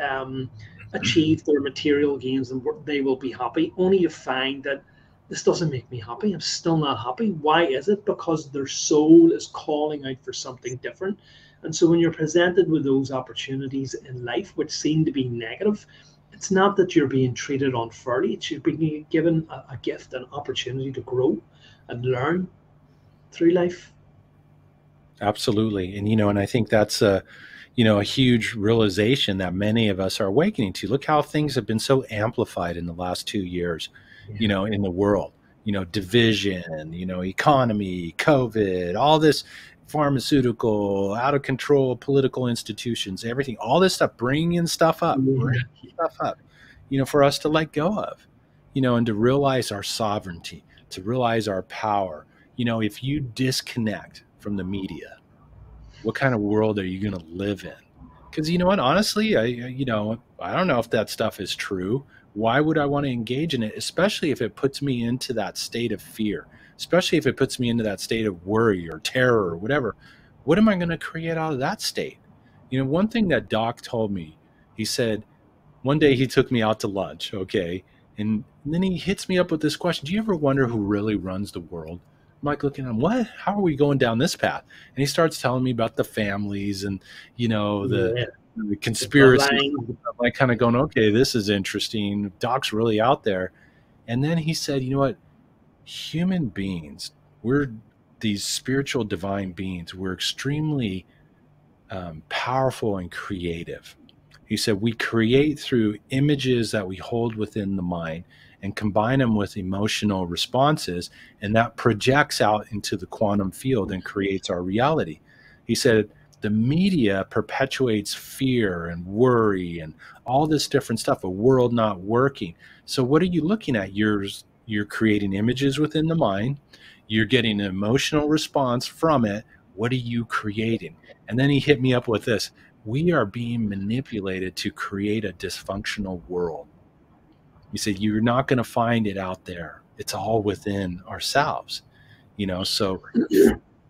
achieved their material gains, and they will be happy, only to find that this doesn't make me happy. I'm still not happy. Why is it? Because their soul is calling out for something different. And so when you're presented with those opportunities in life, which seem to be negative, it's not that you're being treated unfairly. It's you're being given a gift, an opportunity to grow and learn through life. Absolutely. And I think that's a huge realization that many of us are awakening to. Look how things have been so amplified in the last 2 years, in the world, division, economy, COVID, all this pharmaceutical, out of control, political institutions, everything, all this stuff, bringing stuff up, for us to let go of, and to realize our sovereignty, to realize our power. If you disconnect from the media, what kind of world are you going to live in? Because you know what, honestly, I don't know if that stuff is true. Why would I want to engage in it, especially if it puts me into that state of fear, especially if it puts me into that state of worry or terror or whatever? What am I going to create out of that state? One thing that Doc told me, he said, one day he took me out to lunch, okay, and then he hits me up with this question: do you ever wonder who really runs the world? I'm like looking at him, what? How are we going down this path? And he starts telling me about the families and, the conspiracy. I'm like kind of going, okay, this is interesting. Doc's really out there. And then he said, you know what? Human beings, we're these spiritual divine beings. We're extremely powerful and creative. He said, we create through images that we hold within the mind and combine them with emotional responses, and that projects out into the quantum field and creates our reality. He said, the media perpetuates fear and worry and all this different stuff, a world not working. So what are you looking at? You're creating images within the mind. You're getting an emotional response from it. What are you creating? And then he hit me up with this: we are being manipulated to create a dysfunctional world. He said, you're not going to find it out there. It's all within ourselves, so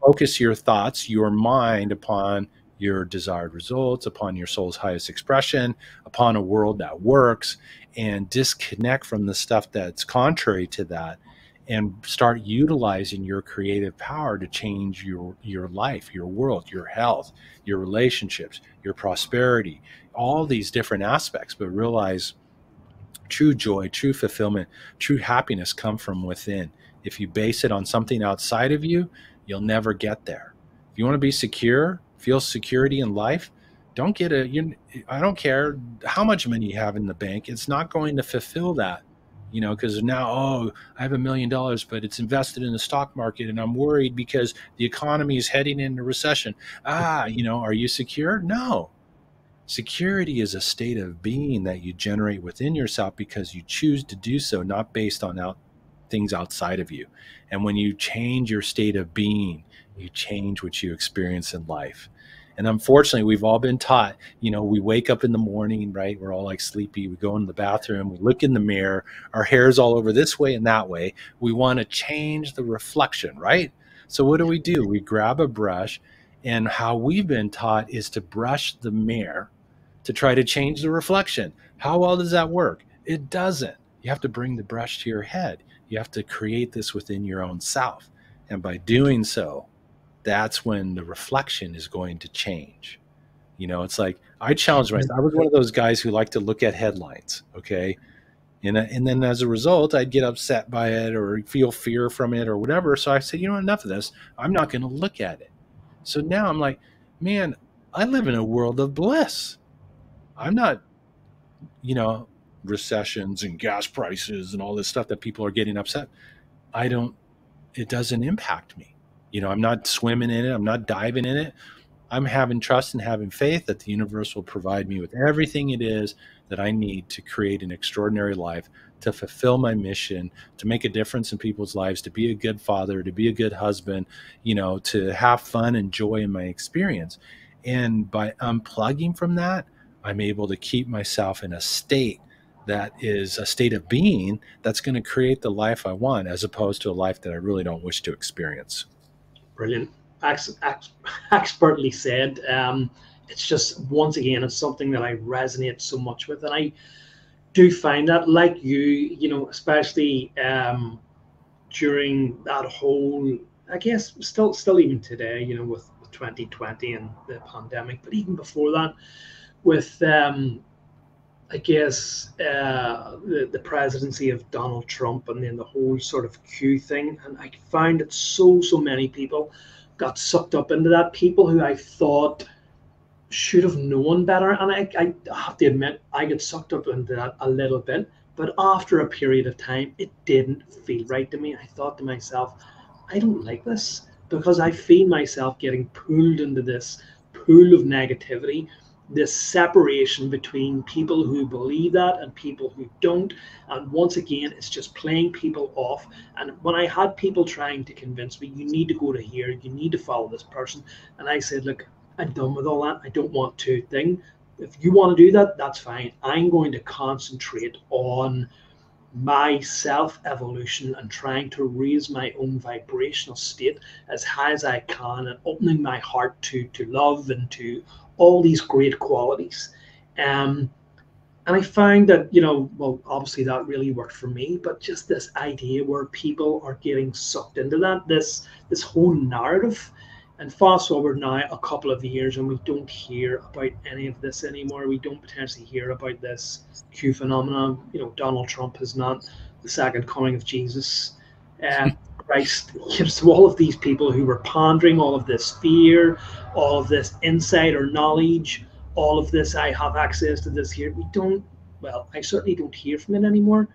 focus your thoughts, your mind upon your desired results, upon your soul's highest expression, upon a world that works, and disconnect from the stuff that's contrary to that, and start utilizing your creative power to change your life, your world, your health, your relationships, your prosperity, all these different aspects. But realize true joy, true fulfillment, true happiness come from within. If you base it on something outside of you, you'll never get there. If you want to be secure, feel security in life, don't get I don't care how much money you have in the bank. It's not going to fulfill that, because now, I have $1 million, but it's invested in the stock market and I'm worried because the economy is heading into recession. Are you secure? No. Security is a state of being that you generate within yourself because you choose to do so, not based on things outside of you. And when you change your state of being, you change what you experience in life. And unfortunately, we've all been taught, we wake up in the morning, right? We're all like sleepy. We go in the bathroom, we look in the mirror, our hair's all over this way and that way. We want to change the reflection, right? So what do? We grab a brush, and how we've been taught is to brush the mirror to try to change the reflection. How well does that work? It doesn't. You have to bring the brush to your head. You have to create this within your own self. And by doing so, that's when the reflection is going to change. It's like, I challenge myself. I was one of those guys who like to look at headlines, okay? And then as a result, I'd get upset by it or feel fear from it or whatever. So I said, enough of this. I'm not going to look at it. So now I'm like, man, I live in a world of bliss. I'm not, recessions and gas prices and all this stuff that people are getting upset. It doesn't impact me. I'm not swimming in it. I'm not diving in it. I'm having trust and having faith that the universe will provide me with everything it is that I need to create an extraordinary life, to fulfill my mission, to make a difference in people's lives, to be a good father, to be a good husband, to have fun and joy in my experience. And by unplugging from that, I'm able to keep myself in a state that is a state of being that's going to create the life I want, as opposed to a life that I really don't wish to experience. Brilliant. Expertly said. It's just, once again, it's something that I resonate so much with. And I do find that, like you know, especially during that whole, I guess, still even today, you know, with 2020 and the pandemic, but even before that, with I guess the presidency of Donald Trump, and then the whole sort of Q thing, and I found that so many people got sucked up into that. People who I thought should have known better, and I have to admit I get sucked up into that a little bit. But after a period of time, it didn't feel right to me. I thought to myself, I don't like this, because I feel myself getting pulled into this pool of negativity, this separation between people who believe that and people who don't. And once again, it's just playing people off. And when I had people trying to convince me, you need to go to here, you need to follow this person, and I said, look, I'm done with all that. I don't want to thing. If you want to do that, that's fine. I'm going to concentrate on my self evolution and trying to raise my own vibrational state as high as I can, and opening my heart to love and to all these great qualities. Um, and I find that, you know, well, obviously that really worked for me, but just this idea where people are getting sucked into that, this whole narrative. And fast forward now a couple of years, and we don't hear about any of this anymore. We don't potentially hear about this Q phenomenon. You know, Donald Trump is not the second coming of Jesus. Christ, so all of these people who were pondering all of this fear, all of this insider knowledge, all of this, I have access to this here. We don't, well, I certainly don't hear from it anymore.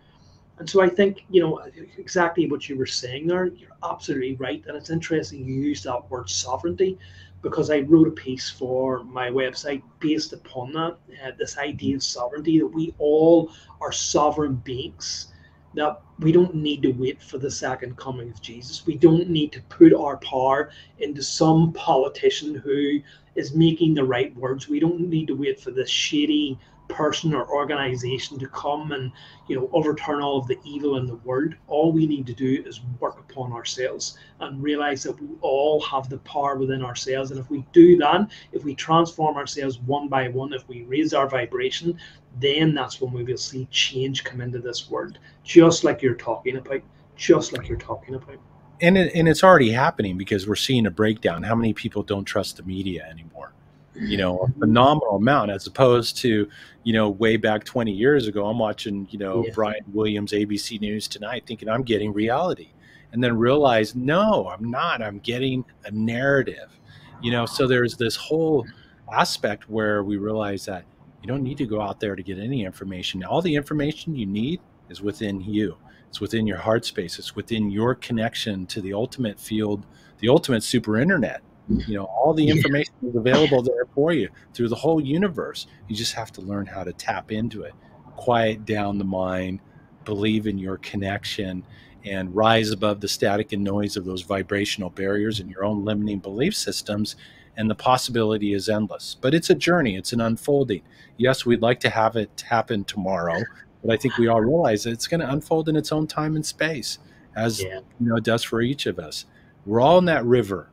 And so I think, you know, exactly what you were saying there, you're absolutely right. And it's interesting you use that word sovereignty, because I wrote a piece for my website based upon that, this idea of sovereignty, that we all are sovereign beings, that we don't need to wait for the second coming of Jesus. We don't need to put our power into some politician who is making the right words. We don't need to wait for this shady person or organization to come and, you know, overturn all of the evil in the world. All we need to do is work upon ourselves and realize that we all have the power within ourselves. And if we do that, if we transform ourselves one by one, if we raise our vibration, then that's when we will see change come into this world, just like you're talking about, just like you're talking about. And it's already happening, because we're seeing a breakdown. How many people don't trust the media anymore? You know, a phenomenal amount, as opposed to, you know, way back 20 years ago, I'm watching, you know, Yeah. Brian Williams, ABC News Tonight, thinking I'm getting reality, and then realize, no, I'm not. I'm getting a narrative, you know. So there's this whole aspect where we realize that you don't need to go out there to get any information. All the information you need is within you. It's within your heart space. It's within your connection to the ultimate field, the ultimate super internet. You know, all the Yeah. information is available there for you through the whole universe. You just have to learn how to tap into it, quiet down the mind, believe in your connection, and rise above the static and noise of those vibrational barriers and your own limiting belief systems. And the possibility is endless. But it's a journey, it's an unfolding. Yes, we'd like to have it happen tomorrow, but I think we all realize that it's going to unfold in its own time and space, as Yeah. you know, it does for each of us. We're all in that river.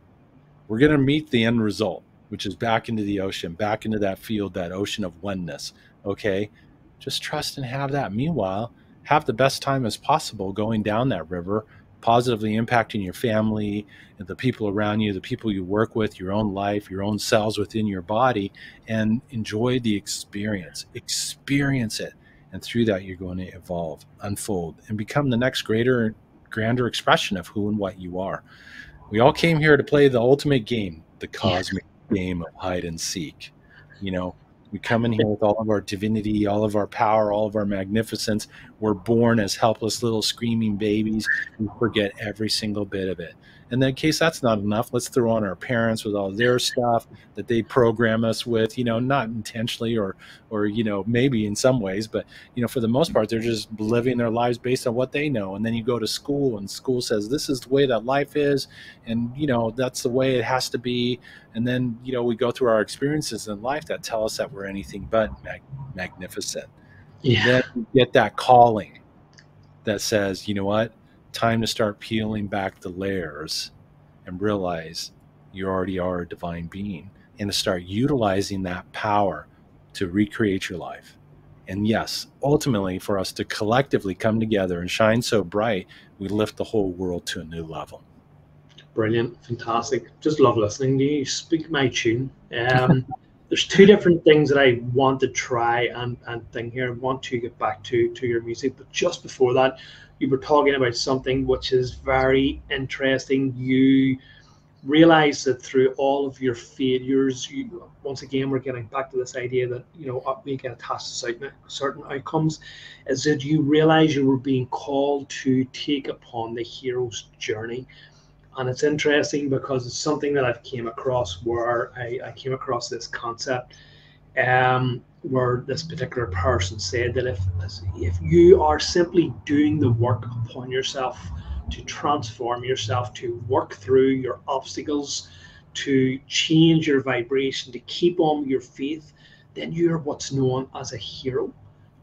We're going to meet the end result, which is back into the ocean, back into that field, that ocean of oneness. Okay. Just trust and have that. Meanwhile, have the best time as possible going down that river, positively impacting your family, the people around you, the people you work with, your own life, your own cells within your body, and enjoy the experience. Experience it. And through that, you're going to evolve, unfold, and become the next greater, grander expression of who and what you are. We all came here to play the ultimate game, the Yeah. cosmic game of hide and seek. You know, we come in here with all of our divinity, all of our power, all of our magnificence. We're born as helpless little screaming babies. We forget every single bit of it. And then in case that's not enough, let's throw on our parents with all their stuff that they program us with, not intentionally or, maybe in some ways, but, for the most part, they're just living their lives based on what they know. And then you go to school and school says, this is the way that life is. And, that's the way it has to be. And then, we go through our experiences in life that tell us that we're anything but magnificent. Yeah. Then you get that calling that says, you know what, time to start peeling back the layers and realize you already are a divine being, and to start utilizing that power to recreate your life. And yes, ultimately for us to collectively come together and shine so bright, we lift the whole world to a new level. Brilliant, fantastic. Just love listening to you. You speak my tune. There's two different things that I want to try and think here. I want to get back to your music, but just before that, you were talking about something which is very interesting. You realize that through all of your failures, once again, we're getting back to this idea that we get attached to certain outcomes, is that you realize you were being called to take upon the hero's journey. And it's interesting because it's something that I've came across where I came across this concept where this particular person said that if you are simply doing the work upon yourself to transform yourself, to work through your obstacles, to change your vibration, to keep on your faith, then you're what's known as a hero.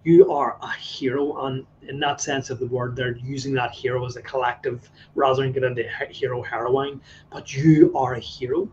You are a hero, and in that sense of the word, they're using that hero as a collective rather than get into hero heroine, but you are a hero.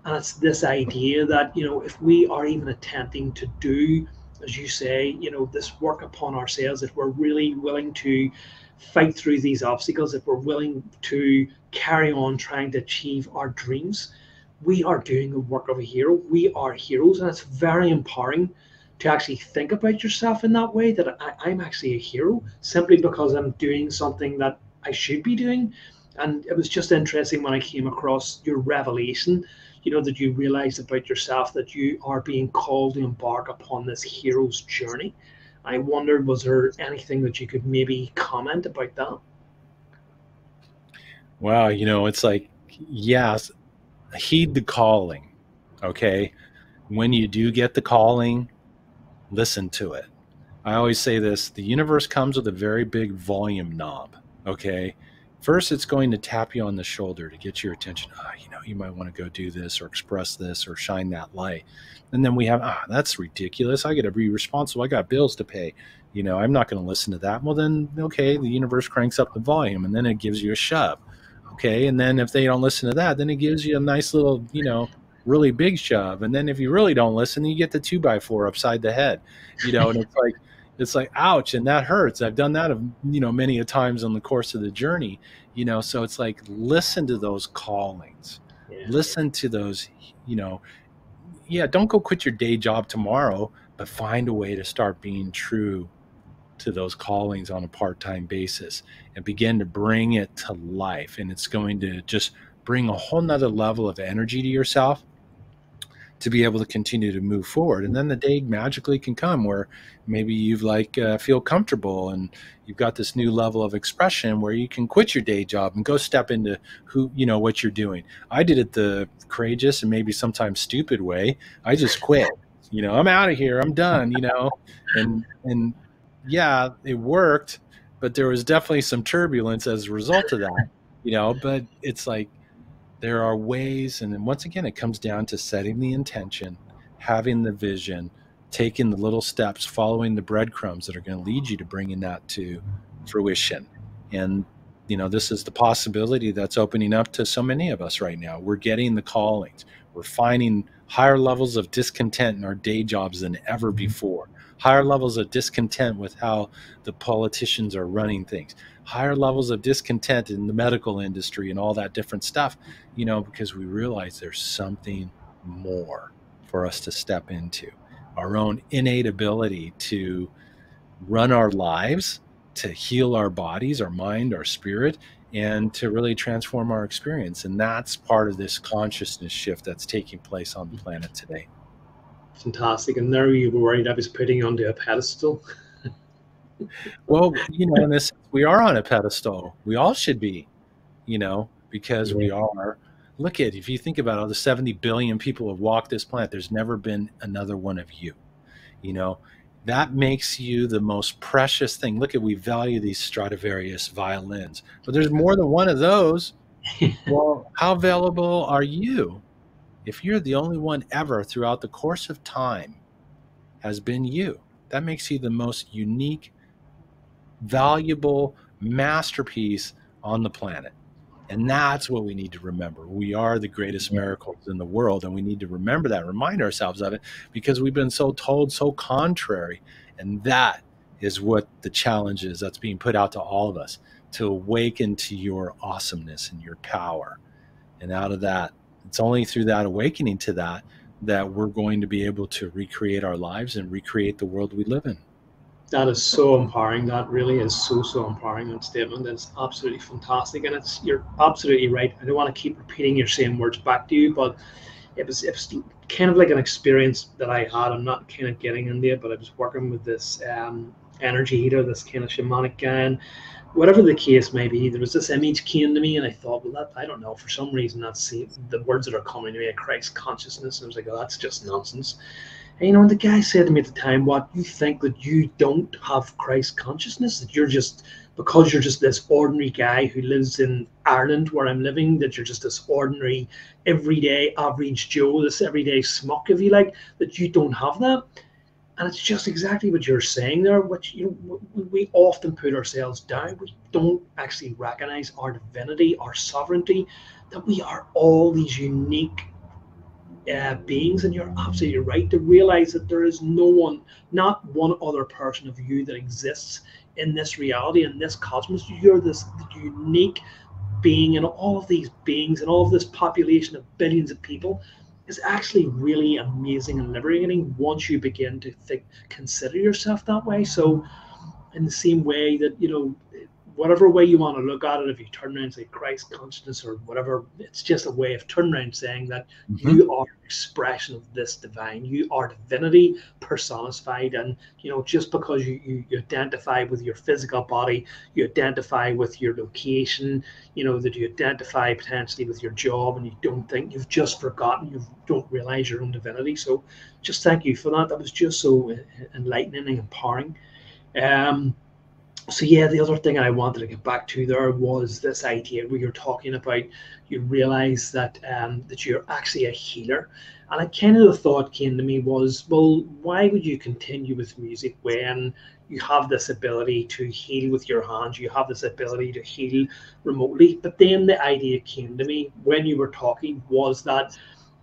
And it's this idea that if we are even attempting to do, as you say, this work upon ourselves, if we're really willing to fight through these obstacles, if we're willing to carry on trying to achieve our dreams, we are doing the work of a hero. We are heroes, and it's very empowering to actually think about yourself in that way, that I'm actually a hero simply because I'm doing something that I should be doing. And it was just interesting when I came across your revelation, that you realized about yourself that you are being called to embark upon this hero's journey. I wondered, was there anything that you could maybe comment about that? Wow, it's like, yes, heed the calling. Okay. When you do get the calling, listen to it. I always say this, the universe comes with a very big volume knob. Okay. First, it's going to tap you on the shoulder to get your attention. You might want to go do this or express this or shine that light. And then we have, that's ridiculous. I got to be responsible. I got bills to pay. I'm not going to listen to that. Well, then, okay, the universe cranks up the volume and then it gives you a shove. Okay. And then if they don't listen to that, then it gives you a nice little, really big shove. And then if you really don't listen, you get the 2x4 upside the head, and it's like, ouch. And that hurts. I've done that, many a times on the course of the journey, so it's like, listen to those callings, listen to those, don't go quit your day job tomorrow, but find a way to start being true to those callings on a part-time basis and begin to bring it to life. And it's going to just bring a whole nother level of energy to yourself to be able to continue to move forward. And then the day magically can come where maybe you've feel comfortable and you've got this new level of expression where you can quit your day job and go step into what you're doing. I did it the courageous and maybe sometimes stupid way. I just quit, I'm out of here. I'm done, and yeah, it worked, but there was definitely some turbulence as a result of that, but it's like, there are ways, and then once again, it comes down to setting the intention, having the vision, taking the little steps, following the breadcrumbs that are going to lead you to bringing that to fruition. And, this is the possibility that's opening up to so many of us right now. We're getting the callings. We're finding higher levels of discontent in our day jobs than ever before, higher levels of discontent with how the politicians are running things, higher levels of discontent in the medical industry and all that different stuff, because we realize there's something more for us to step into, our own innate ability to run our lives, to heal our bodies, our mind, our spirit, and to really transform our experience. And that's part of this consciousness shift that's taking place on the planet today. Fantastic. And there you were worried I was putting you onto a pedestal. Well, in this, we are on a pedestal. We all should be, because we Yeah. are. Look at, if you think about all the 70 billion people who have walked this planet, there's never been another one of you. You know, that makes you the most precious thing. Look at, we value these Stradivarius violins, but there's more than one of those. Well, how valuable are you if you're the only one ever throughout the course of time has been you? That makes you the most unique, valuable masterpiece on the planet. And that's what we need to remember. We are the greatest miracles in the world, and we need to remember that, remind ourselves of it, because we've been so told so contrary. And that is what the challenge is that's being put out to all of us, to awaken to your awesomeness and your power. And out of that, it's only through that awakening to that that we're going to be able to recreate our lives and recreate the world we live in. That is so empowering. That really is so empowering. That statement is absolutely fantastic, and it's you're absolutely right. I don't want to keep repeating your same words back to you, but it was kind of like an experience that I had. I'm not kind of getting into it, but I was working with this energy healer, this kind of shamanic guy, and whatever the case may be, there was this image came to me, and I thought, well, that I don't know, for some reason that's the words that are coming to me, a Christ consciousness. And I was like, oh, that's just nonsense. And, the guy said to me at the time, what, you think that you don't have Christ consciousness, that you're just, because you're just this ordinary guy who lives in Ireland where I'm living, that you're just this ordinary, everyday, average Joe, this everyday smuck, if you like, that you don't have that. And it's just exactly what you're saying there, which we often put ourselves down. We don't actually recognize our divinity, our sovereignty, that we are all these unique beings. And you're absolutely right to realize that there is no one, not one other person of you that exists in this reality, in this cosmos. You're this unique being, and all of these beings and all of this population of billions of people is actually really amazing and liberating once you begin to consider yourself that way. So in the same way that, whatever way you want to look at it, if you turn around and say Christ consciousness or whatever, it's just a way of turning around saying that Mm-hmm. you are an expression of this divine. You are divinity personified. And, just because you identify with your physical body, you identify with your location, that you identify potentially with your job, and you don't think, you've just forgotten, you don't realize your own divinity. So just thank you for that. That was just so enlightening and empowering. Um, so yeah, the other thing I wanted to get back to there was this idea where you're talking about, you realize that that you're actually a healer. And I kind of, the thought came to me was, well, why would you continue with music when you have this ability to heal with your hands, you have this ability to heal remotely? But then the idea came to me when you were talking was that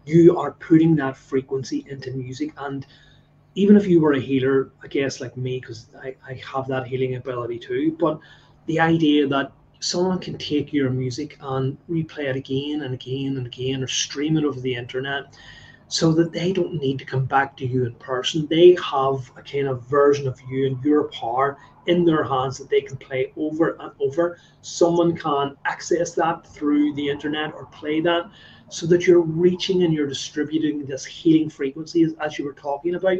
you are putting that frequency into music. And even if you were a healer, I guess like me, because I have that healing ability too, but the idea that someone can take your music and replay it again and again and again, or stream it over the internet, so that they don't need to come back to you in person. They have a kind of version of you and your power in their hands that they can play over and over. Someone can access that through the internet or play that, so that you're reaching and you're distributing this healing frequency, as you were talking about,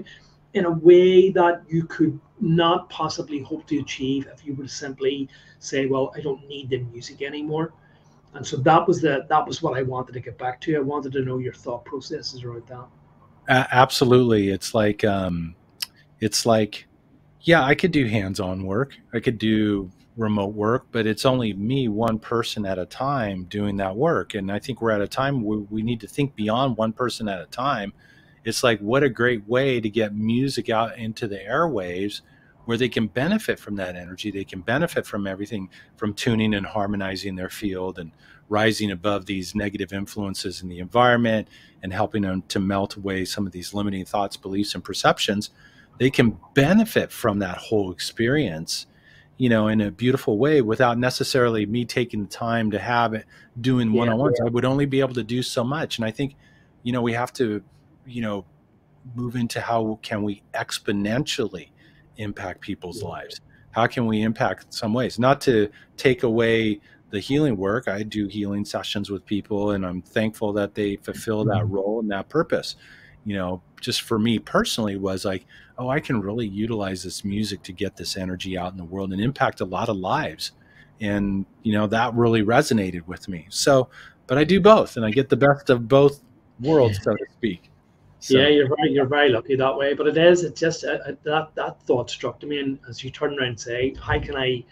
in a way that you could not possibly hope to achieve if you would simply say, well, I don't need the music anymore. And so that was what I wanted to get back to. I wanted to know your thought processes around that. Absolutely. It's like, yeah, I could do hands-on work. I could do remote work, but it's only me, one person at a time doing that work. And I think we're at a time where we need to think beyond one person at a time. It's like, what a great way to get music out into the airwaves where they can benefit from that energy. They can benefit from everything from tuning and harmonizing their field and rising above these negative influences in the environment and helping them to melt away some of these limiting thoughts, beliefs, and perceptions. They can benefit from that whole experience, in a beautiful way without necessarily me taking the time to have it doing Yeah, one-on-ones. I would only be able to do so much. And I think, we have to, you know, move into how can we exponentially impact people's yeah, lives? How can we impact some ways? Not to take away the healing work. I do healing sessions with people, and I'm thankful that they fulfill that mhm, role and that purpose. Just for me personally was like, oh, I can really utilize this music to get this energy out in the world and impact a lot of lives. And, that really resonated with me. So, but I do both, and I get the best of both worlds, so to speak. Yeah, So, you're very lucky that way. But it just that thought struck to me, and as you turn around and say, how can I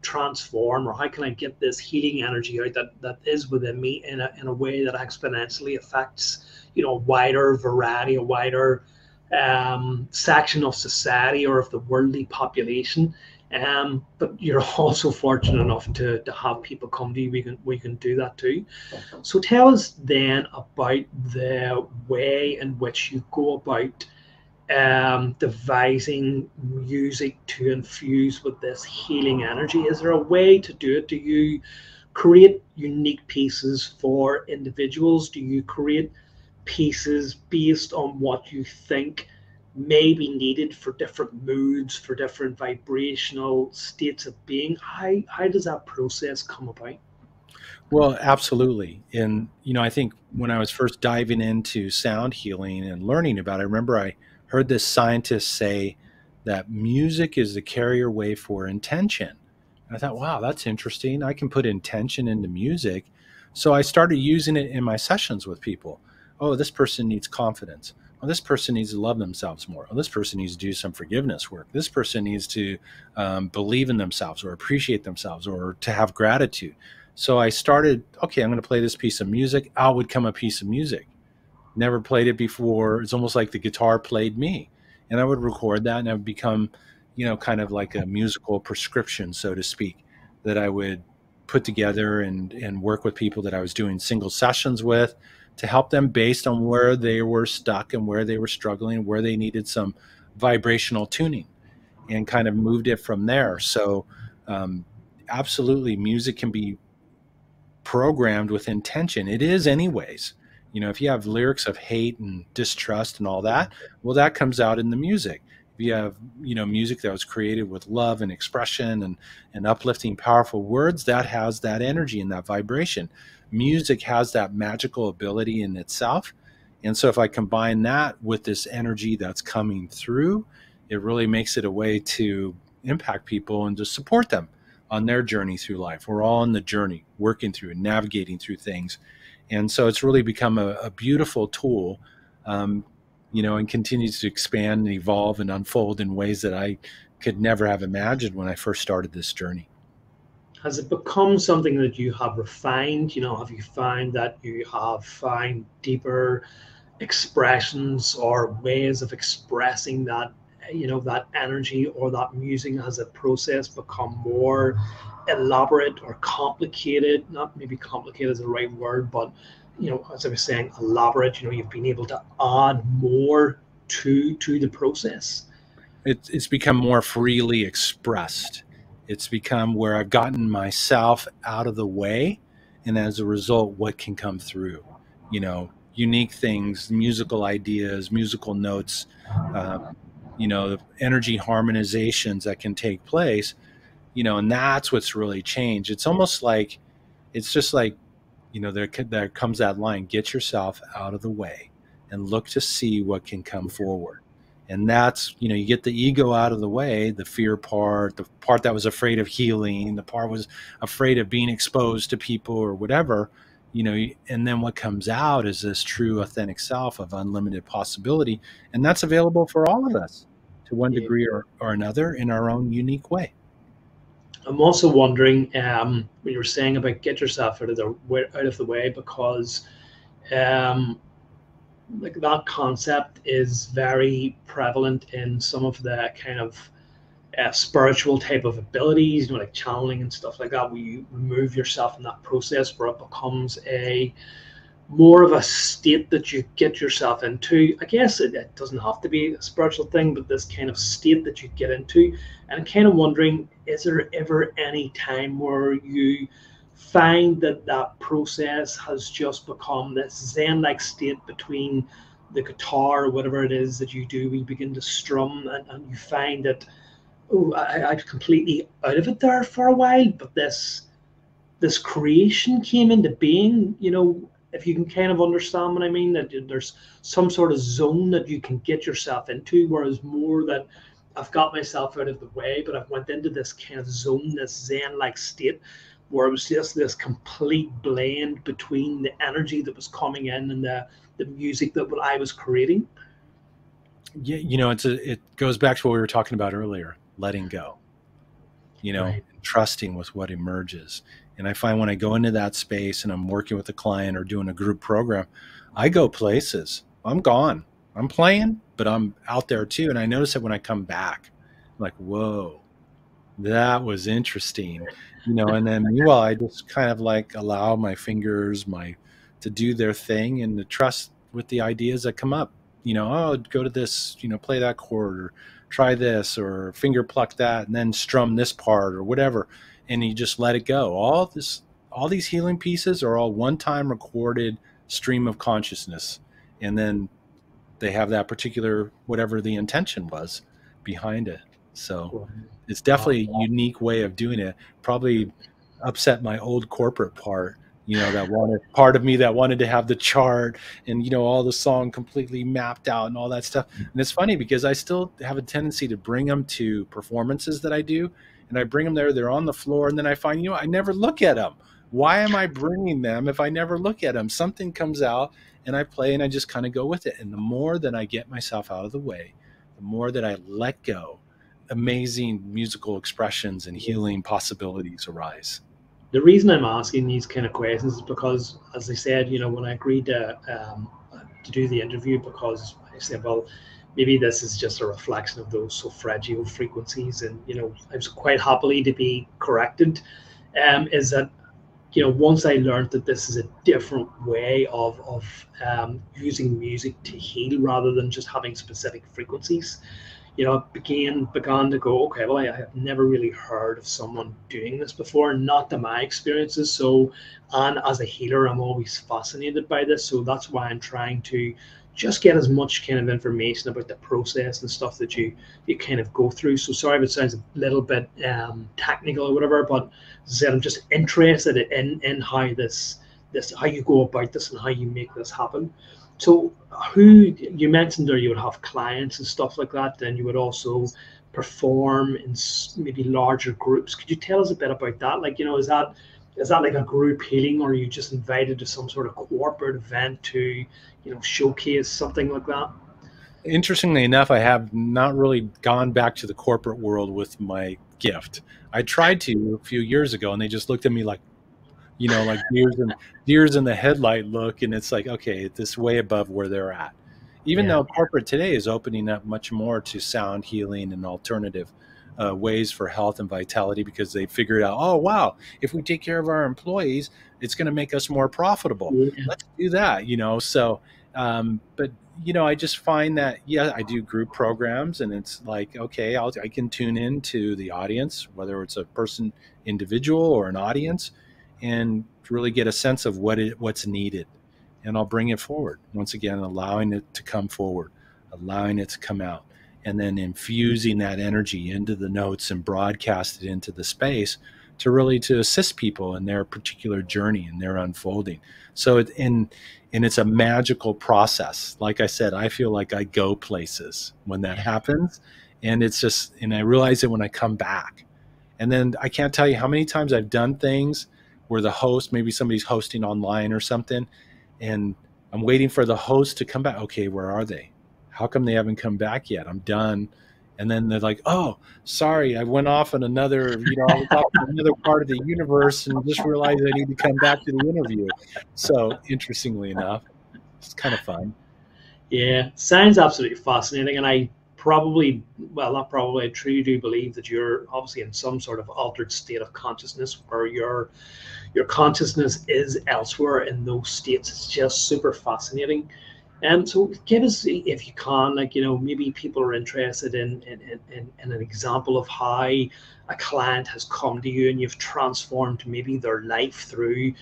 transform, or how can I get this healing energy out that is within me in a way that exponentially affects a wider variety, a wider section of society or of the worldly population. But you're also fortunate enough to have people come to you. We can do that too. So tell us then about the way in which you go about devising music to infuse with this healing energy. Is there a way to do it? Do you create unique pieces for individuals? Do you create pieces based on what you think may be needed for different moods, for different vibrational states of being? How does that process come about? well, absolutely. And, I think when I was first diving into sound healing and learning about it, I remember I heard this scientist say that music is the carrier wave for intention. And I thought, wow, that's interesting. I can put intention into music. So I started using it in my sessions with people. Oh, this person needs confidence. Oh, this person needs to love themselves more. Oh, this person needs to do some forgiveness work. This person needs to believe in themselves or appreciate themselves or to have gratitude. So I started, okay, I'm going to play this piece of music. Out would come a piece of music. Never played it before. It's almost like the guitar played me. And I would record that, and I would become, kind of like a musical prescription, so to speak, that I would put together and work with people that I was doing single sessions with to help them based on where they were stuck and where they were struggling, where they needed some vibrational tuning, and kind of moved it from there. So, absolutely, music can be programmed with intention. It is, anyways. If you have lyrics of hate and distrust and all that, well, that comes out in the music. If you have, music that was created with love and expression and uplifting, powerful words, that has that energy and that vibration. Music has that magical ability in itself. And so if I combine that with this energy that's coming through, it really makes it a way to impact people and to support them on their journey through life. We're all on the journey, working through and navigating through things. And so it's really become a beautiful tool, and continues to expand and evolve and unfold in ways that I could never have imagined when I first started this journey. Has it become something that you have refined? Have you found that you have found deeper expressions or ways of expressing that energy or that music? Has a process become more elaborate or complicated? Not maybe complicated is the right word, but as I was saying, elaborate. You've been able to add more to the process. It's become more freely expressed. It's become where I've gotten myself out of the way, and as a result, what can come through, unique things, musical ideas, musical notes, the energy harmonizations that can take place, and that's what's really changed. It's almost like, it's just like, there comes that line, get yourself out of the way and look to see what can come forward. And that's, you get the ego out of the way, the fear part, the part that was afraid of healing, the part was afraid of being exposed to people or whatever, and then what comes out is this true authentic self of unlimited possibility. And that's available for all of us to one Yeah. degree or another in our own unique way. I'm also wondering, when you were saying about get yourself out of the way, because um, like that concept is very prevalent in some of the kind of spiritual type of abilities, like channeling and stuff like that, where you remove yourself in that process, where it becomes a more of a state that you get yourself into. I guess it doesn't have to be a spiritual thing, but this kind of state that you get into. And I'm kind of wondering, is there ever any time where you find that process has just become this zen-like state between the guitar or whatever it is that you do, we begin to strum, and you find that, oh, I'm completely out of it there for a while, but this creation came into being, if you can kind of understand what I mean, that there's some sort of zone that you can get yourself into, whereas more that I've got myself out of the way, but I've went into this kind of zone, this Zen-like state, where it was just this complete blend between the energy that was coming in and the music that I was creating. Yeah, it goes back to what we were talking about earlier, letting go, Right. trusting with what emerges. And I find when I go into that space and I'm working with a client or doing a group program, I go places. I'm gone. I'm playing, but I'm out there too. And I notice it when I come back. I'm like, whoa, that was interesting. And then meanwhile, I just kind of like allow my fingers, to do their thing and to trust with the ideas that come up. Oh, go to this, play that chord or try this or finger pluck that and then strum this part or whatever. And you just let it go. All these healing pieces are all one-time recorded stream of consciousness. And then they have that particular, whatever the intention was behind it. So it's definitely a unique way of doing it. Probably upset my old corporate part, part of me that wanted to have the chart and, all the song completely mapped out and all that stuff. And it's funny because I still have a tendency to bring them to performances that I do. And I bring them there, they're on the floor. And then I find, I never look at them. Why am I bringing them if I never look at them? Something comes out and I play and I just kind of go with it. And the more that I get myself out of the way, the more that I let go, amazing musical expressions and healing possibilities arise. The reason I'm asking these kind of questions is because, as I said, when I agreed to do the interview, because I said, well, maybe this is just a reflection of those so fragile frequencies, and I was quite happily to be corrected. Is that once I learned that this is a different way of using music to heal rather than just having specific frequencies, began to go, okay, well, I have never really heard of someone doing this before, not to my experiences. So, and as a healer, I'm always fascinated by this. So that's why I'm trying to just get as much kind of information about the process and stuff that you kind of go through. So sorry if it sounds a little bit technical or whatever, but as I said, I'm just interested in how this how you go about this and how you make this happen. So who you mentioned there, you would have clients and stuff like that, then you would also perform in maybe larger groups. Could you tell us a bit about that? Like, is that like a group healing, or are you just invited to some sort of corporate event to, showcase something like that? Interestingly enough, I have not really gone back to the corporate world with my gift. I tried to a few years ago and they just looked at me like, like deers in the headlight look. And it's like, okay, this way above where they're at. Even though corporate today is opening up much more to sound healing and alternative ways for health and vitality, because they figured out, oh, wow, if we take care of our employees, it's going to make us more profitable. Yeah. Let's do that, So, but, I just find that, I do group programs and it's like, okay, I can tune into the audience, whether it's a person, individual or an audience, and really get a sense of what's needed. And I'll bring it forward. Once again, allowing it to come forward, allowing it to come out, and then infusing that energy into the notes and broadcast it into the space to really to assist people in their particular journey and their unfolding. So it's a magical process. Like I said, I feel like I go places when that happens. And it's just, and I realize it when I come back. And then I can't tell you how many times I've done things where the host, maybe somebody's hosting online or something, and I'm waiting for the host to come back. Okay, where are they? How come they haven't come back yet? I'm done. And then they're like, oh, sorry, I went off on another, I was off in another part of the universe and just realized I need to come back to the interview. So interestingly enough, it's kind of fun. Yeah, sounds absolutely fascinating. And I probably, well, not probably, I truly do believe that you're obviously in some sort of altered state of consciousness where your consciousness is elsewhere in those states. It's just super fascinating. And so give us, if you can, like, maybe people are interested in an example of how a client has come to you and you've transformed maybe their life through,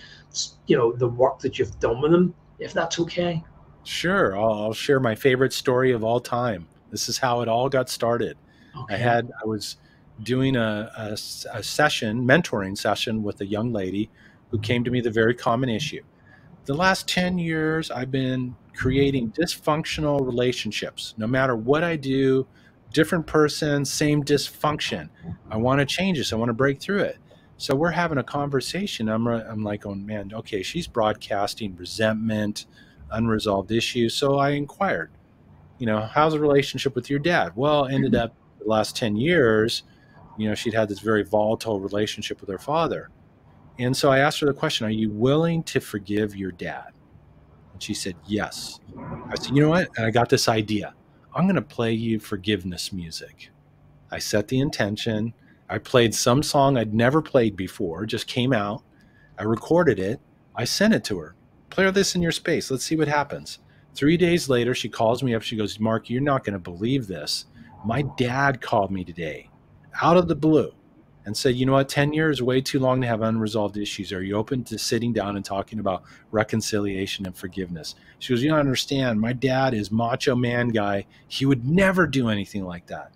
the work that you've done with them, if that's okay. Sure. I'll share my favorite story of all time. This is how it all got started. Okay. I was doing a session, mentoring session with a young lady who came to me with a very common issue. The last 10 years, I've been creating dysfunctional relationships. No matter what I do, different person, same dysfunction. I want to change this. I want to break through it. So we're having a conversation. I'm like, oh man, okay, she's broadcasting resentment, unresolved issues. So I inquired, how's the relationship with your dad? Well, ended up the last 10 years, she'd had this very volatile relationship with her father. And so I asked her the question, are you willing to forgive your dad? And she said, yes. I said, you know what? And I got this idea. I'm going to play you forgiveness music. I set the intention. I played some song I'd never played before, just came out. I recorded it. I sent it to her. Play this in your space. Let's see what happens. 3 days later, she calls me up. She goes, Mark, you're not going to believe this. My dad called me today out of the blue and said, you know what, 10 years is way too long to have unresolved issues. Are you open to sitting down and talking about reconciliation and forgiveness? She goes, you don't understand. My dad is macho man guy. He would never do anything like that.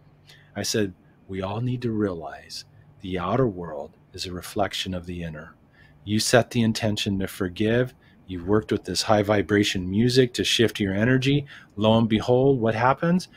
I said, we all need to realize the outer world is a reflection of the inner. You set the intention to forgive. You've worked with this high vibration music to shift your energy. Lo and behold, what happens?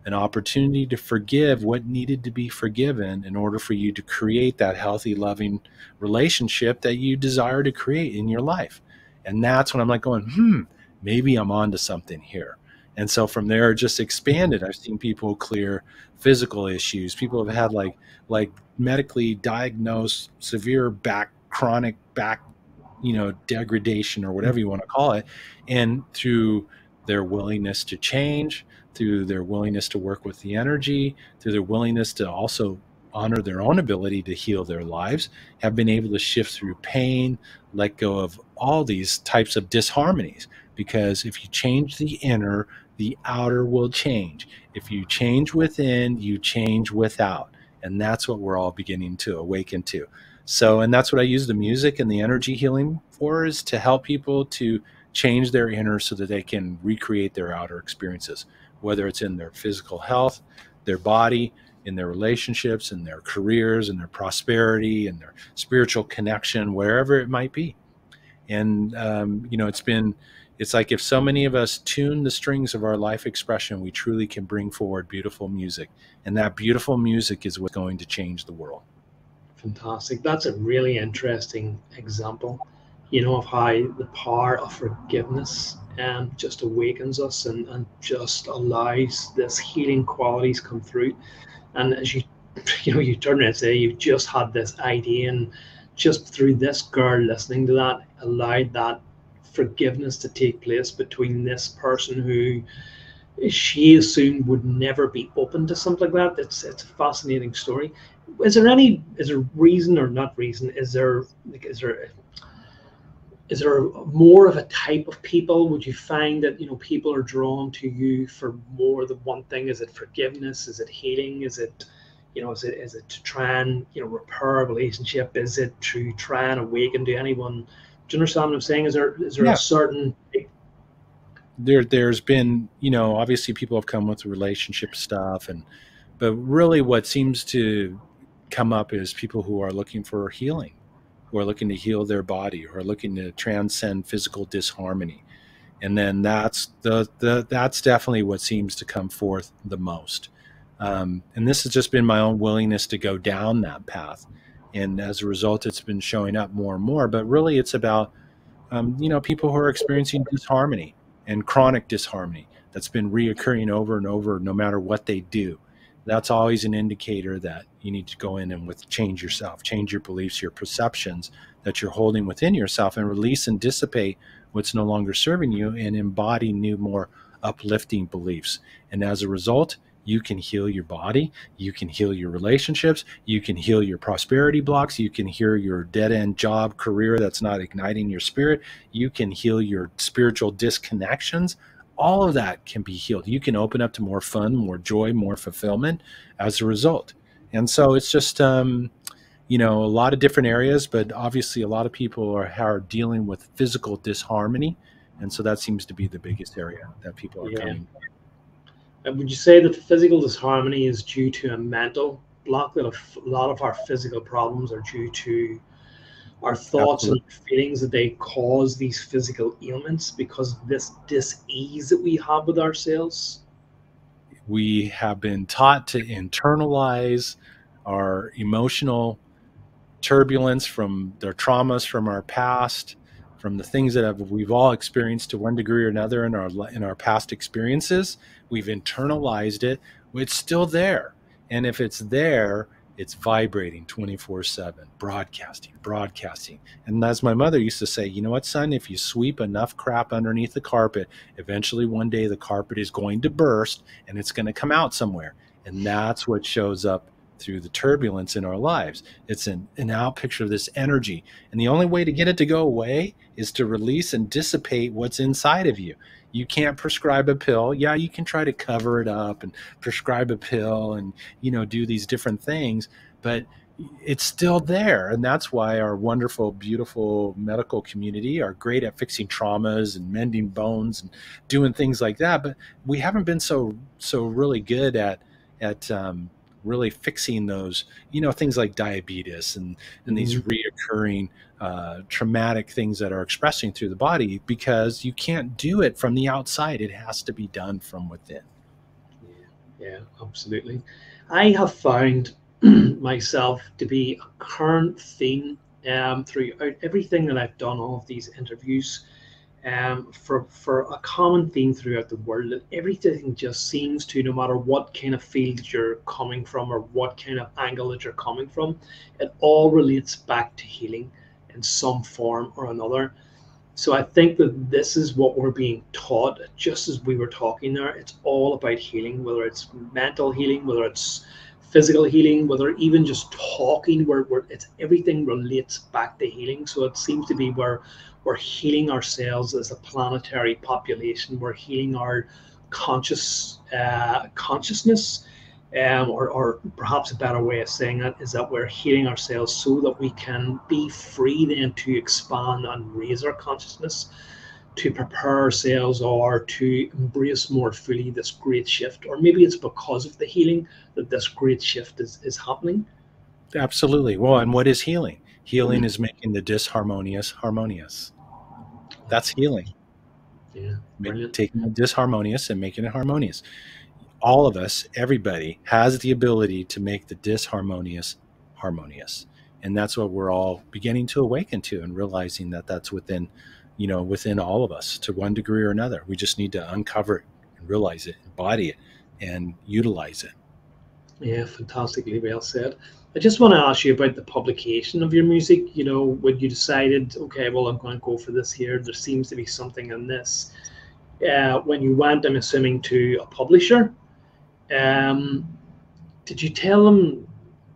An opportunity to forgive what needed to be forgiven in order for you to create that healthy, loving relationship that you desire to create in your life. And that's when I'm like going, maybe I'm onto something here. And so from there, it just expanded. I've seen people clear physical issues. People have had like medically diagnosed severe chronic back, degradation or whatever you want to call it. And through their willingness to change, through their willingness to work with the energy, through their willingness to also honor their own ability to heal their lives, have been able to shift through pain, let go of all these types of disharmonies. Because if you change the inner, the outer will change. If you change within, you change without. And that's what we're all beginning to awaken to. So, and that's what I use the music and the energy healing for, is to help people to change their inner so that they can recreate their outer experiences, whether it's in their physical health, their body, in their relationships, in their careers, in their prosperity, in their spiritual connection, wherever it might be. And, it's like if so many of us tune the strings of our life expression, we truly can bring forward beautiful music. And that beautiful music is what's going to change the world. Fantastic. That's a really interesting example, of how the power of forgiveness just awakens us and just allows this healing qualities come through. And as you turn around and say you just had this idea, and just through this girl listening to that, allowed that forgiveness to take place between this person who she assumed would never be open to something like that. It's a fascinating story. Is there reason or not reason? Is there more of a type of people? Would you find that people are drawn to you for more than one thing? Is it forgiveness? Is it healing? Is it is it to try and repair a relationship? Is it to try and awaken to anyone? Do you understand what I'm saying? Is there a certain there's been, obviously people have come with relationship stuff, but really what seems to come up is people who are looking for healing, who are looking to heal their body, who are looking to transcend physical disharmony. And then that's that's definitely what seems to come forth the most. And this has just been my own willingness to go down that path. And as a result, it's been showing up more and more. But really, it's about, people who are experiencing disharmony and chronic disharmony that's been reoccurring over and over, no matter what they do. That's always an indicator that you need to go in and change yourself, change your beliefs, your perceptions that you're holding within yourself, and release and dissipate what's no longer serving you and embody new, more uplifting beliefs. And as a result, you can heal your body, you can heal your relationships, you can heal your prosperity blocks, you can heal your dead-end job, career that's not igniting your spirit, you can heal your spiritual disconnections. All of that can be healed. You can open up to more fun, more joy, more fulfillment as a result. And so it's just, a lot of different areas, but obviously a lot of people are dealing with physical disharmony. And so that seems to be the biggest area that people are coming. Would you say that the physical disharmony is due to a mental block, that a lot of our physical problems are due to our thoughts and feelings, that they cause these physical ailments because of this dis-ease that we have with ourselves? We have been taught to internalize our emotional turbulence from their traumas from our past, from the things that we've all experienced to one degree or another in our past experiences. We've internalized it. It's still there, and if it's there, it's vibrating 24/7, broadcasting, broadcasting. And as my mother used to say, you know what, son, if you sweep enough crap underneath the carpet, eventually one day the carpet is going to burst and it's going to come out somewhere. And that's what shows up through the turbulence in our lives. It's an out picture of this energy. And the only way to get it to go away is to release and dissipate what's inside of you. You can't prescribe a pill. Yeah, you can try to cover it up and prescribe a pill and, do these different things, but it's still there. And that's why our wonderful, beautiful medical community are great at fixing traumas and mending bones and doing things like that. But we haven't been so really good at really fixing those, things like diabetes and these reoccurring traumatic things that are expressing through the body, because you can't do it from the outside. It has to be done from within. Yeah, absolutely. I have found myself to be a current theme throughout everything that I've done, all of these interviews, for a common theme throughout the world, that everything just seems to, no matter what kind of field you're coming from or what kind of angle that you're coming from, it all relates back to healing in some form or another. So I think that this is what we're being taught, just as we were talking there. It's all about healing, whether it's mental healing, whether it's physical healing, whether even just talking, where it's everything relates back to healing. So it seems to be where we're healing ourselves as a planetary population. We're healing our consciousness, or perhaps a better way of saying it is that we're healing ourselves so that we can be free then to expand and raise our consciousness, to prepare ourselves or to embrace more fully this great shift. Or maybe it's because of the healing that this great shift is happening. Absolutely. Well, and what is healing? Healing is making the disharmonious harmonious. That's healing. Yeah, brilliant. Taking the disharmonious and making it harmonious. All of us, everybody, has the ability to make the disharmonious harmonious. And that's what we're all beginning to awaken to, and realizing that that's within all of us to one degree or another. We just need to uncover it and realize it, embody it, and utilize it. Yeah, fantastically well said. I just want to ask you about the publication of your music. When you decided, okay, well, I'm going to go for this here, there seems to be something in this. When you went, I'm assuming, to a publisher, did you tell them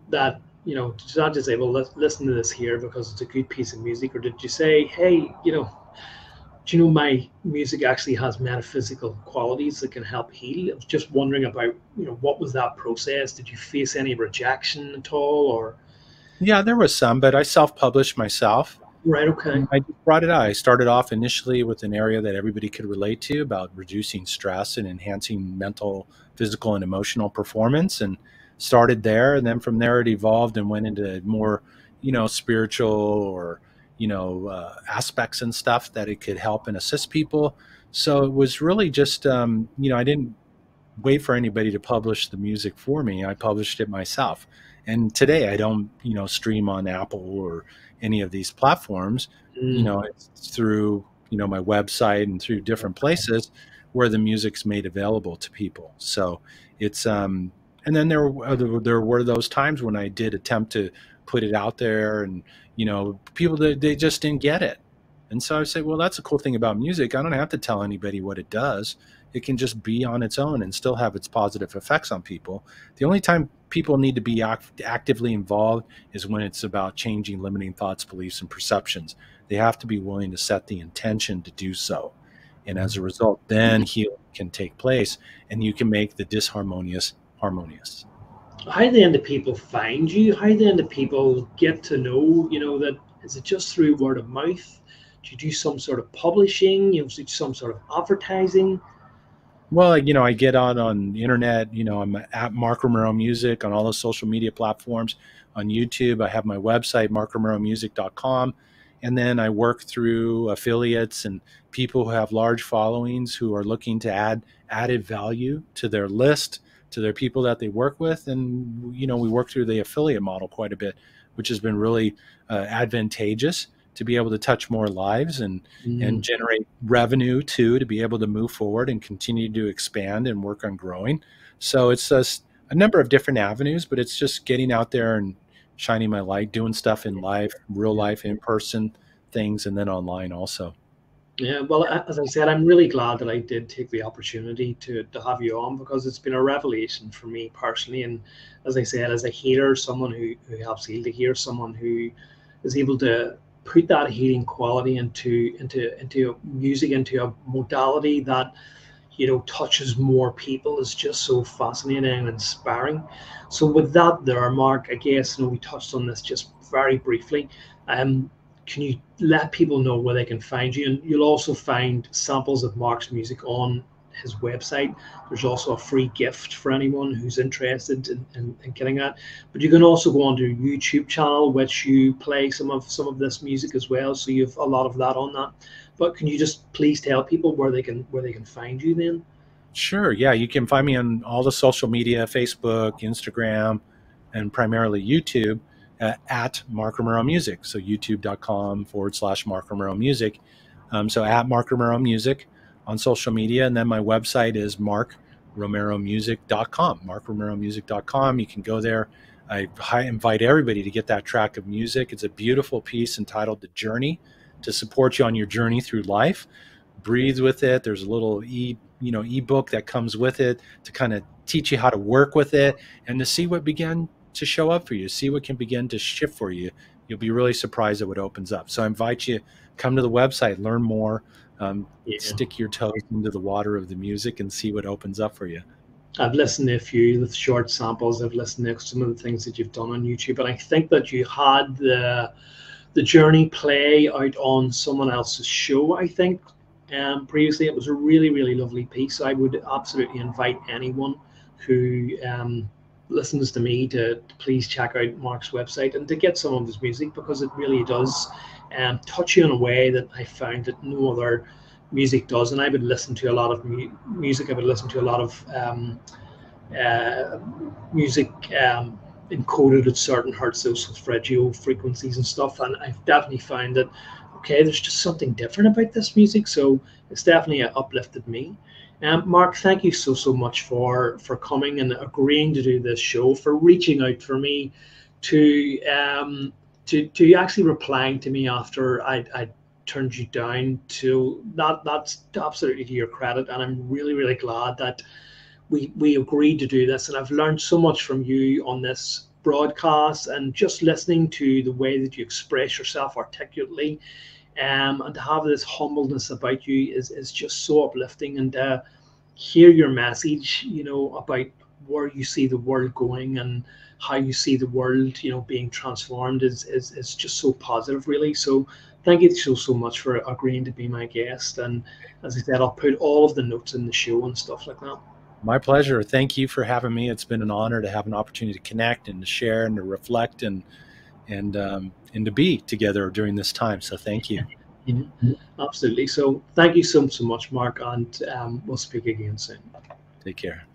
that, did you not just say, well, listen to this here because it's a good piece of music? Or did you say, hey, do you know my music actually has metaphysical qualities that can help heal? I was just wondering about, what was that process? Did you face any rejection at all, or? Yeah, there was some, but I self-published myself. Right, okay. I just brought it out. I started off initially with an area that everybody could relate to, about reducing stress and enhancing mental, physical, and emotional performance, and started there. And then from there, it evolved and went into more, spiritual or, aspects and stuff that it could help and assist people. So it was really just, I didn't wait for anybody to publish the music for me. I published it myself. And today I don't, stream on Apple or any of these platforms. It's through, my website and through different places where the music's made available to people. So it's, and then there were those times when I did attempt to put it out there, and, people, they just didn't get it. And so I say, well, that's a cool thing about music. I don't have to tell anybody what it does. It can just be on its own and still have its positive effects on people. The only time people need to be actively involved is when it's about changing limiting thoughts, beliefs, and perceptions. They have to be willing to set the intention to do so. And as a result, then healing can take place, and you can make the disharmonious harmonious. How then do people find you? How then do people get to know, that, is it just through word of mouth? Do you do some sort of publishing? Some sort of advertising? Well, I get out on the internet. I'm at Mark Romero Music on all the social media platforms. On YouTube, I have my website, markromeromusic.com. And then I work through affiliates and people who have large followings who are looking to add added value to their list, to their people that they work with. And, you know, we work through the affiliate model quite a bit, which has been really advantageous to be able to touch more lives and generate revenue too, to be able to move forward and continue to expand and work on growing. So it's a number of different avenues, but it's just getting out there and shining my light, doing stuff in life, real life, in person things, and then online also. Yeah, well, as I said, I'm really glad that I did take the opportunity to have you on, because it's been a revelation for me personally. And as I said, as a healer, someone who helps heal, to hear someone who is able to put that healing quality into music, into a modality that, you know, touches more people, is just so fascinating and inspiring. So with that there, Mark, I guess, you know, we touched on this just very briefly. Um, can you let people know where they can find you? And you'll also find samples of Mark's music on his website. There's also a free gift for anyone who's interested in getting that. But you can also go onto your YouTube channel, which you play some of this music as well. So you've a lot of that on that. But can you just please tell people where they can find you then? Sure. Yeah. You can find me on all the social media, Facebook, Instagram, and primarily YouTube at Mark Romero Music. So youtube.com/Mark Romero Music. So at Mark Romero Music on social media. And then my website is markromeromusic.com, markromeromusic.com. You can go there. I invite everybody to get that track of music. It's a beautiful piece entitled The Journey, to support you on your journey through life. Breathe with it. There's a little ebook that comes with it to kind of teach you how to work with it and to see what began to show up for you, see what can begin to shift for you. You'll be really surprised at what opens up. So I invite you, come to the website, learn more, Yeah. stick your toes into the water of the music and see what opens up for you. I've listened to a few of the short samples. I've listened to some of the things that you've done on YouTube, and I think that you had the journey play out on someone else's show, I think. Previously, it was a really, really lovely piece. I would absolutely invite anyone who listens to me to please check out Mark's website and to get some of his music, because it really does touch you in a way that I found that no other music does. And I would listen to a lot of music. I would listen to a lot of uh, music encoded at certain hertz, those solfeggio frequencies and stuff. And I've definitely found that, okay, there's just something different about this music. So it's definitely uplifted me. Mark, thank you so much for coming and agreeing to do this show, for reaching out for me, to actually replying to me after I turned you down. To that's absolutely to your credit, and I'm really, really glad that we agreed to do this. And I've learned so much from you on this broadcast, and just listening to the way that you express yourself articulately, and to have this humbleness about you is just so uplifting. And hear your message, you know, about where you see the world going and how you see the world, you know, being transformed is just so positive, really. So thank you so much for agreeing to be my guest. And as I said, I'll put all of the notes in the show and stuff like that. My pleasure. Thank you for having me. It's been an honor to have an opportunity to connect and to share and to reflect and to be together during this time. So thank you. Yeah, absolutely. So thank you so much, Mark, and we'll speak again soon. Take care.